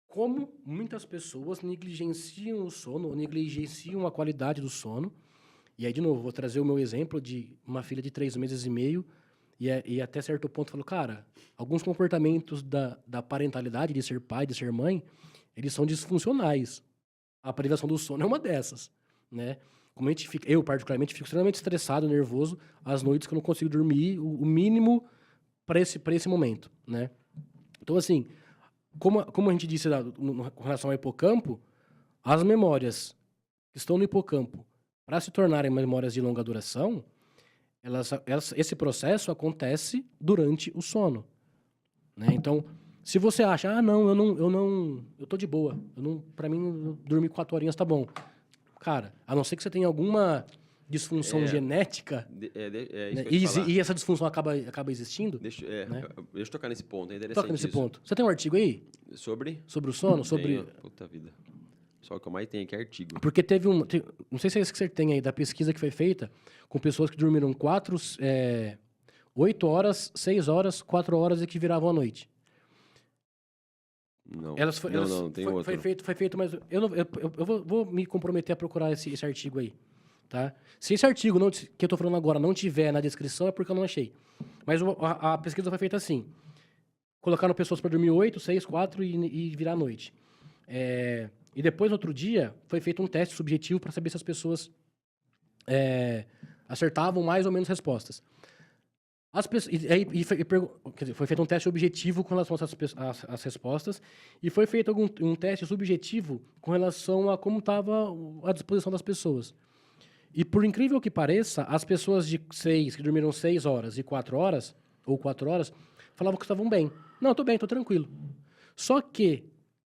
como muitas pessoas negligenciam o sono, ou negligenciam a qualidade do sono. E aí, de novo, vou trazer o meu exemplo de uma filha de 3 meses e meio, e até certo ponto falou, cara, alguns comportamentos da parentalidade, de ser pai, de ser mãe, eles são disfuncionais. A privação do sono é uma dessas, né? Como eu, particularmente, fico extremamente estressado, nervoso, às noites que eu não consigo dormir o mínimo para esse momento, né? Então, assim, como a gente disse com relação ao hipocampo, as memórias que estão no hipocampo, para se tornarem memórias de longa duração, esse processo acontece durante o sono, né? Então, se você acha, eu tô de boa, para mim, dormir 4 horinhas tá bom. Cara, a não ser que você tenha alguma disfunção genética, né? E essa disfunção acaba existindo. Deixa eu tocar nesse ponto, é interessante. Toca nesse ponto. Você tem um artigo aí? Sobre o sono? Puta vida. Só o que eu mais tenho aqui é artigo. Porque não sei se é isso que você tem aí, da pesquisa que foi feita com pessoas que dormiram 8 horas, 6 horas, 4 horas e que viravam à noite. Não, não tem outro. Foi feito, mas eu vou me comprometer a procurar esse artigo aí. tá? Se esse artigo que eu estou falando agora não tiver na descrição, é porque eu não achei. Mas a pesquisa foi feita assim. Colocaram pessoas para dormir 8, 6, 4 e virar à noite. E depois, no outro dia, foi feito um teste subjetivo para saber se as pessoas acertavam mais ou menos respostas. Foi feito um teste objetivo com relação às respostas e foi feito um teste subjetivo com relação a como estava a disposição das pessoas. E por incrível que pareça, as pessoas que dormiram 6 horas e 4 horas, ou 4 horas, falavam que estavam bem. Não, estou bem, estou tranquilo. Só que,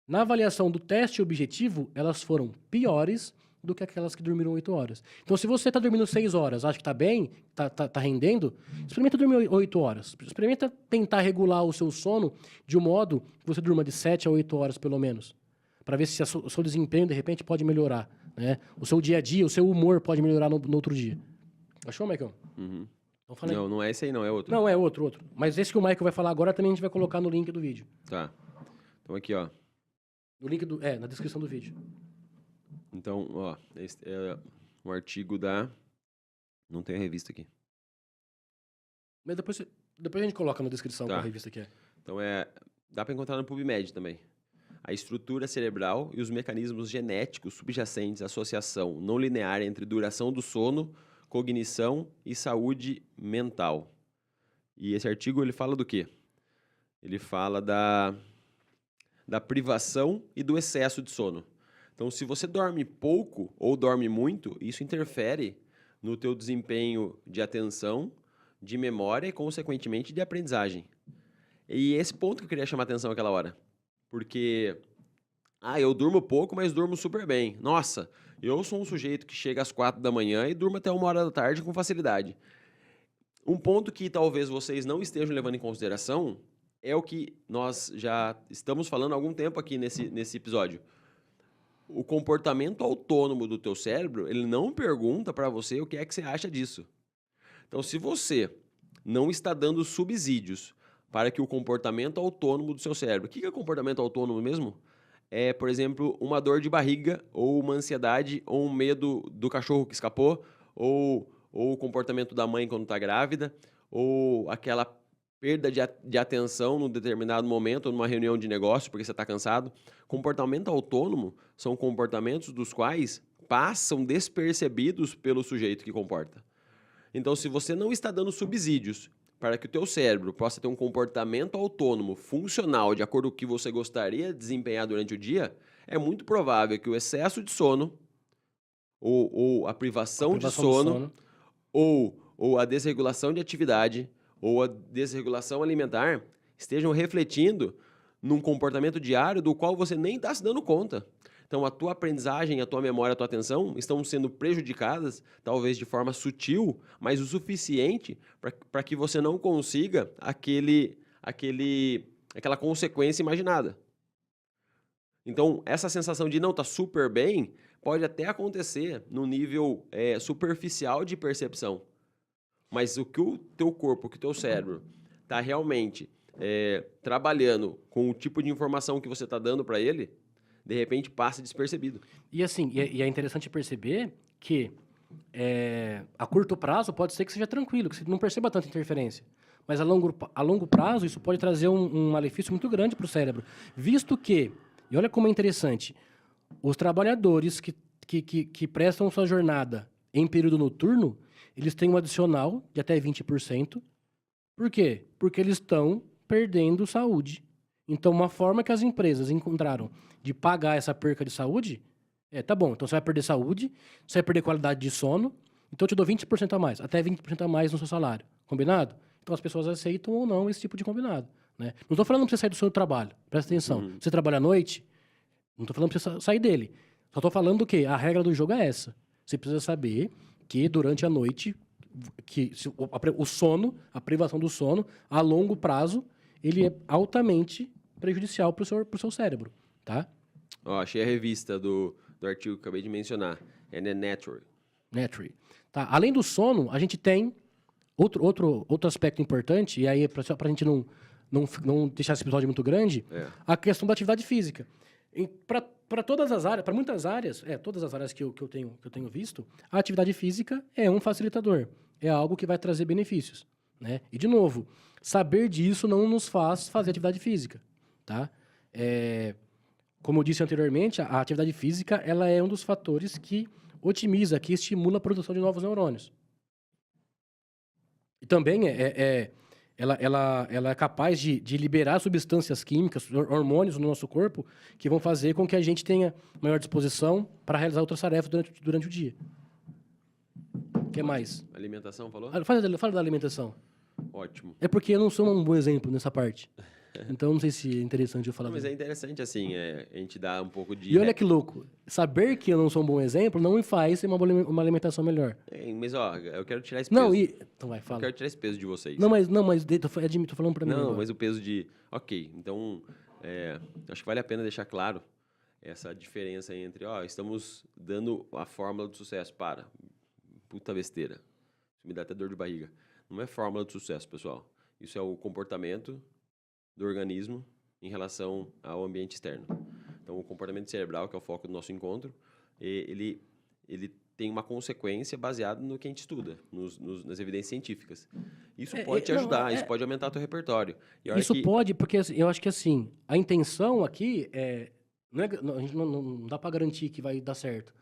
na avaliação do teste objetivo, elas foram piores do que aquelas que dormiram 8 horas. Então, se você está dormindo 6 horas, acha que está bem, está rendendo, experimenta dormir 8 horas. Experimenta tentar regular o seu sono de um modo que você durma de 7 a 8 horas, pelo menos. Para ver se o seu desempenho, de repente, pode melhorar. Né? O seu dia a dia, o seu humor pode melhorar no outro dia. Achou, Maicon? Uhum. Então, não é esse aí não, é outro. Não, é outro. Mas esse que o Maicon vai falar agora também a gente vai colocar no link do vídeo. Tá. Então aqui, ó. No link na descrição do vídeo. Então, ó, esse é um artigo da... Não tem a revista aqui. Mas depois a gente coloca na descrição qual a revista que é. Então dá para encontrar no PubMed também. A estrutura cerebral e os mecanismos genéticos subjacentes à associação não linear entre duração do sono, cognição e saúde mental. E esse artigo ele fala do quê? Ele fala da privação e do excesso de sono. Então, se você dorme pouco ou dorme muito, isso interfere no teu desempenho de atenção, de memória e, consequentemente, de aprendizagem. E esse ponto que eu queria chamar a atenção naquela hora. Porque, eu durmo pouco, mas durmo super bem. Nossa, eu sou um sujeito que chega às 4 da manhã e durmo até 1 hora da tarde com facilidade. Um ponto que talvez vocês não estejam levando em consideração é o que nós já estamos falando há algum tempo aqui nesse episódio. O comportamento autônomo do teu cérebro, ele não pergunta para você o que é que você acha disso. Então, se você não está dando subsídios para que o comportamento autônomo do seu cérebro... O que é comportamento autônomo mesmo? É, por exemplo, uma dor de barriga, ou uma ansiedade, ou um medo do cachorro que escapou, ou o comportamento da mãe quando está grávida, ou aquela perda de atenção num determinado momento, ou numa reunião de negócio, porque você está cansado. Comportamento autônomo são comportamentos dos quais passam despercebidos pelo sujeito que comporta. Então, se você não está dando subsídios para que o teu cérebro possa ter um comportamento autônomo, funcional, de acordo com o que você gostaria de desempenhar durante o dia, é muito provável que o excesso de sono, ou a privação de sono, ou a desregulação de atividade, ou a desregulação alimentar, estejam refletindo num comportamento diário do qual você nem está se dando conta. Então, a tua aprendizagem, a tua memória, a tua atenção estão sendo prejudicadas, talvez de forma sutil, mas o suficiente para que você não consiga aquela consequência imaginada. Então, essa sensação de não estar super bem pode até acontecer no nível superficial de percepção. Mas o que o teu corpo, o que o teu cérebro está realmente trabalhando com o tipo de informação que você está dando para ele, de repente passa despercebido. E assim, é interessante perceber que a curto prazo pode ser que seja tranquilo, que você não perceba tanta interferência. Mas a longo prazo isso pode trazer um malefício muito grande para o cérebro. Visto que, e olha como é interessante, os trabalhadores que prestam sua jornada em período noturno, eles têm um adicional de até 20%. Por quê? Porque eles estão perdendo saúde. Então, uma forma que as empresas encontraram de pagar essa perca de saúde tá bom, então você vai perder saúde, você vai perder qualidade de sono, então eu te dou 20% a mais, até 20% a mais no seu salário. Combinado? Então as pessoas aceitam ou não esse tipo de combinado. Né? Não estou falando para você sair do seu trabalho, presta atenção. Você trabalha à noite, não estou falando para você sair dele. Só estou falando que a regra do jogo é essa. Você precisa saber que durante a noite, o sono, a privação do sono, a longo prazo, ele é altamente prejudicial para o seu cérebro, tá? Achei a revista do artigo que acabei de mencionar. É The Nature. Tá. Além do sono, a gente tem outro aspecto importante, e aí para a gente não deixar esse episódio muito grande, a questão da atividade física. para todas as áreas, para muitas áreas, todas as áreas que eu tenho visto, a atividade física é um facilitador, é algo que vai trazer benefícios, né? E, de novo, saber disso não nos faz fazer atividade física, tá? Como eu disse anteriormente, a atividade física ela é um dos fatores que otimiza, que estimula a produção de novos neurônios. E também ela é capaz de liberar substâncias químicas, hormônios no nosso corpo, que vão fazer com que a gente tenha maior disposição para realizar outras tarefas durante o dia. O que mais? Alimentação, falou? Fala da alimentação. Ótimo. É porque eu não sou um bom exemplo nessa parte. Então, não sei se é interessante eu falar. Não, mas é interessante, assim, a gente dá um pouco de... E olha que louco. Saber que eu não sou um bom exemplo não me faz ter uma alimentação melhor. Mas, ó, eu quero tirar esse peso. Não, então vai, fala. Eu quero tirar esse peso de vocês. Não, mas tô falando pra mim. Não, agora. mas o peso de... Ok, então, acho que vale a pena deixar claro essa diferença entre, estamos dando a fórmula do sucesso. Puta besteira. Isso me dá até dor de barriga. Não é fórmula do sucesso, pessoal. Isso é o comportamento do organismo em relação ao ambiente externo. Então, o comportamento cerebral, que é o foco do nosso encontro, ele tem uma consequência baseada no que a gente estuda, nas evidências científicas. Isso pode te ajudar, isso pode aumentar o teu repertório. Isso pode, porque eu acho que assim, a intenção aqui a gente não dá para garantir que vai dar certo.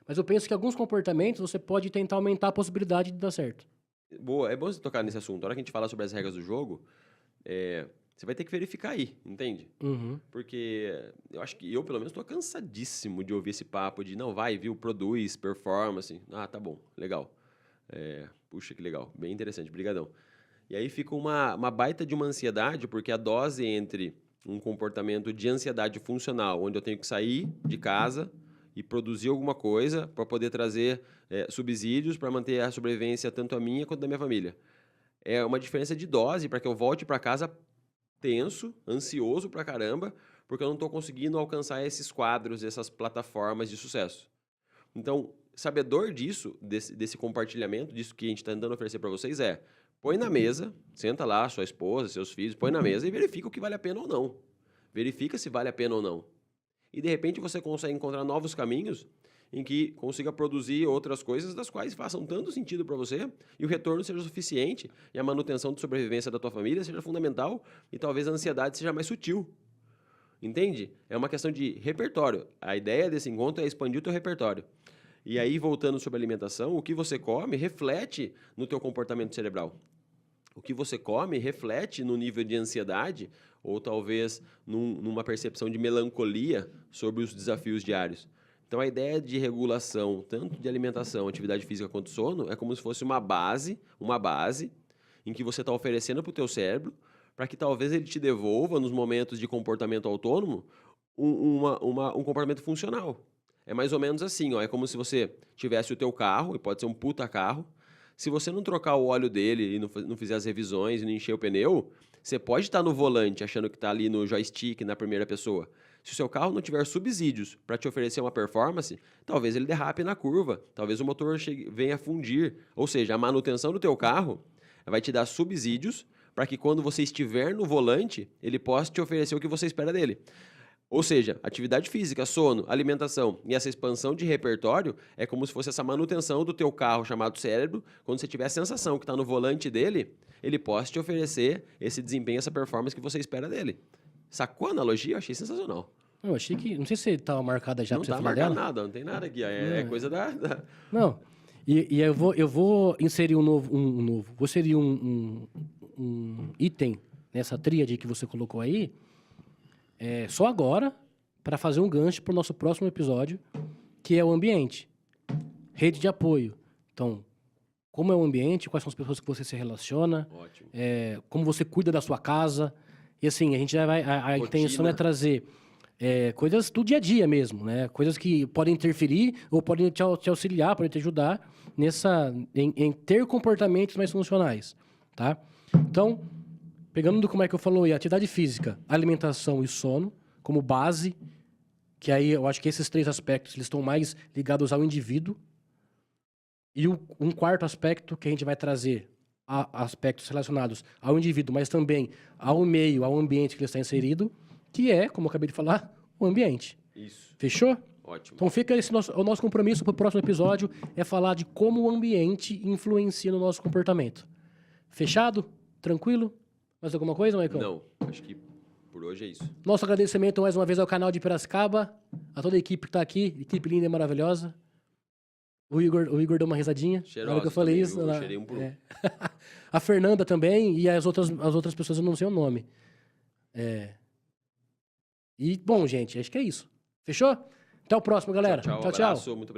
Mas eu penso que alguns comportamentos você pode tentar aumentar a possibilidade de dar certo. Boa, é bom você tocar nesse assunto. A hora que a gente fala sobre as regras do jogo, você vai ter que verificar aí, entende? Uhum. Porque eu acho que eu, pelo menos, estou cansadíssimo de ouvir esse papo de não vai, viu, produz, performance. Tá bom, legal. Puxa, que legal. Bem interessante, brigadão. E aí fica uma baita de uma ansiedade, porque a dose entre um comportamento de ansiedade funcional, onde eu tenho que sair de casa e produzir alguma coisa para poder trazer subsídios para manter a sobrevivência tanto a minha quanto da minha família. É uma diferença de dose para que eu volte para casa tenso, ansioso pra caramba, porque eu não estou conseguindo alcançar esses quadros, essas plataformas de sucesso. Então, sabedor disso, desse compartilhamento, disso que a gente está tentando oferecer para vocês põe na mesa, senta lá, sua esposa, seus filhos, põe na mesa e verifica o que vale a pena ou não. Verifica se vale a pena ou não. E, de repente, você consegue encontrar novos caminhos em que consiga produzir outras coisas das quais façam tanto sentido para você e o retorno seja suficiente e a manutenção de sobrevivência da tua família seja fundamental e talvez a ansiedade seja mais sutil. Entende? É uma questão de repertório. A ideia desse encontro é expandir o teu repertório. E aí, voltando sobre a alimentação, o que você come reflete no teu comportamento cerebral. O que você come reflete no nível de ansiedade ou talvez numa percepção de melancolia sobre os desafios diários. Então, a ideia de regulação, tanto de alimentação, atividade física quanto sono, é como se fosse uma base em que você está oferecendo para o teu cérebro, para que talvez ele te devolva, nos momentos de comportamento autônomo, um comportamento funcional. É mais ou menos assim, é como se você tivesse o teu carro, e pode ser um puta carro, se você não trocar o óleo dele e não fizer as revisões e não encher o pneu, você pode estar no volante achando que está ali no joystick, na primeira pessoa. Se o seu carro não tiver subsídios para te oferecer uma performance, talvez ele derrape na curva, talvez o motor venha a fundir. Ou seja, a manutenção do teu carro vai te dar subsídios para que quando você estiver no volante, ele possa te oferecer o que você espera dele. Ou seja, atividade física, sono, alimentação e essa expansão de repertório é como se fosse essa manutenção do teu carro chamado cérebro, quando você tiver a sensação que está no volante dele, ele possa te oferecer esse desempenho, essa performance que você espera dele. Sacou a analogia? Eu achei sensacional. Eu achei que... Não sei se estava marcada já para você falar dela. Não está marcado nada, não tem nada aqui. É coisa da... Não. E eu vou inserir um novo. Vou inserir um item nessa tríade que você colocou aí, só agora, para fazer um gancho para o nosso próximo episódio, que é o ambiente. Rede de apoio. Então, como é o ambiente, quais são as pessoas que você se relaciona, como você cuida da sua casa. E assim, a gente já vai... A intenção é trazer coisas do dia a dia mesmo, né? Coisas que podem interferir ou podem te auxiliar, podem te ajudar em ter comportamentos mais funcionais, tá? Então, pegando como é que eu falei, atividade física, alimentação e sono como base, que aí eu acho que esses três aspectos eles estão mais ligados ao indivíduo. E um quarto aspecto que a gente vai trazer aspectos relacionados ao indivíduo, mas também ao meio, ao ambiente que ele está inserido, que é, como eu acabei de falar, o ambiente. Isso. Fechou? Ótimo. Então fica o nosso compromisso para o próximo episódio é falar de como o ambiente influencia no nosso comportamento. Fechado? Tranquilo? Mais alguma coisa, Maicon? Não, acho que por hoje é isso. Nosso agradecimento mais uma vez ao canal de Piracicaba, a toda a equipe que está aqui, equipe linda e maravilhosa. O Igor deu uma risadinha na hora que eu falei Também, isso. viu? Eu cheirei um por um. A Fernanda também e as outras pessoas eu não sei o nome. E, bom, gente, acho que é isso. Fechou? Até o próximo, galera. Tchau, Tchau, tchau. abraço, muito obrigado.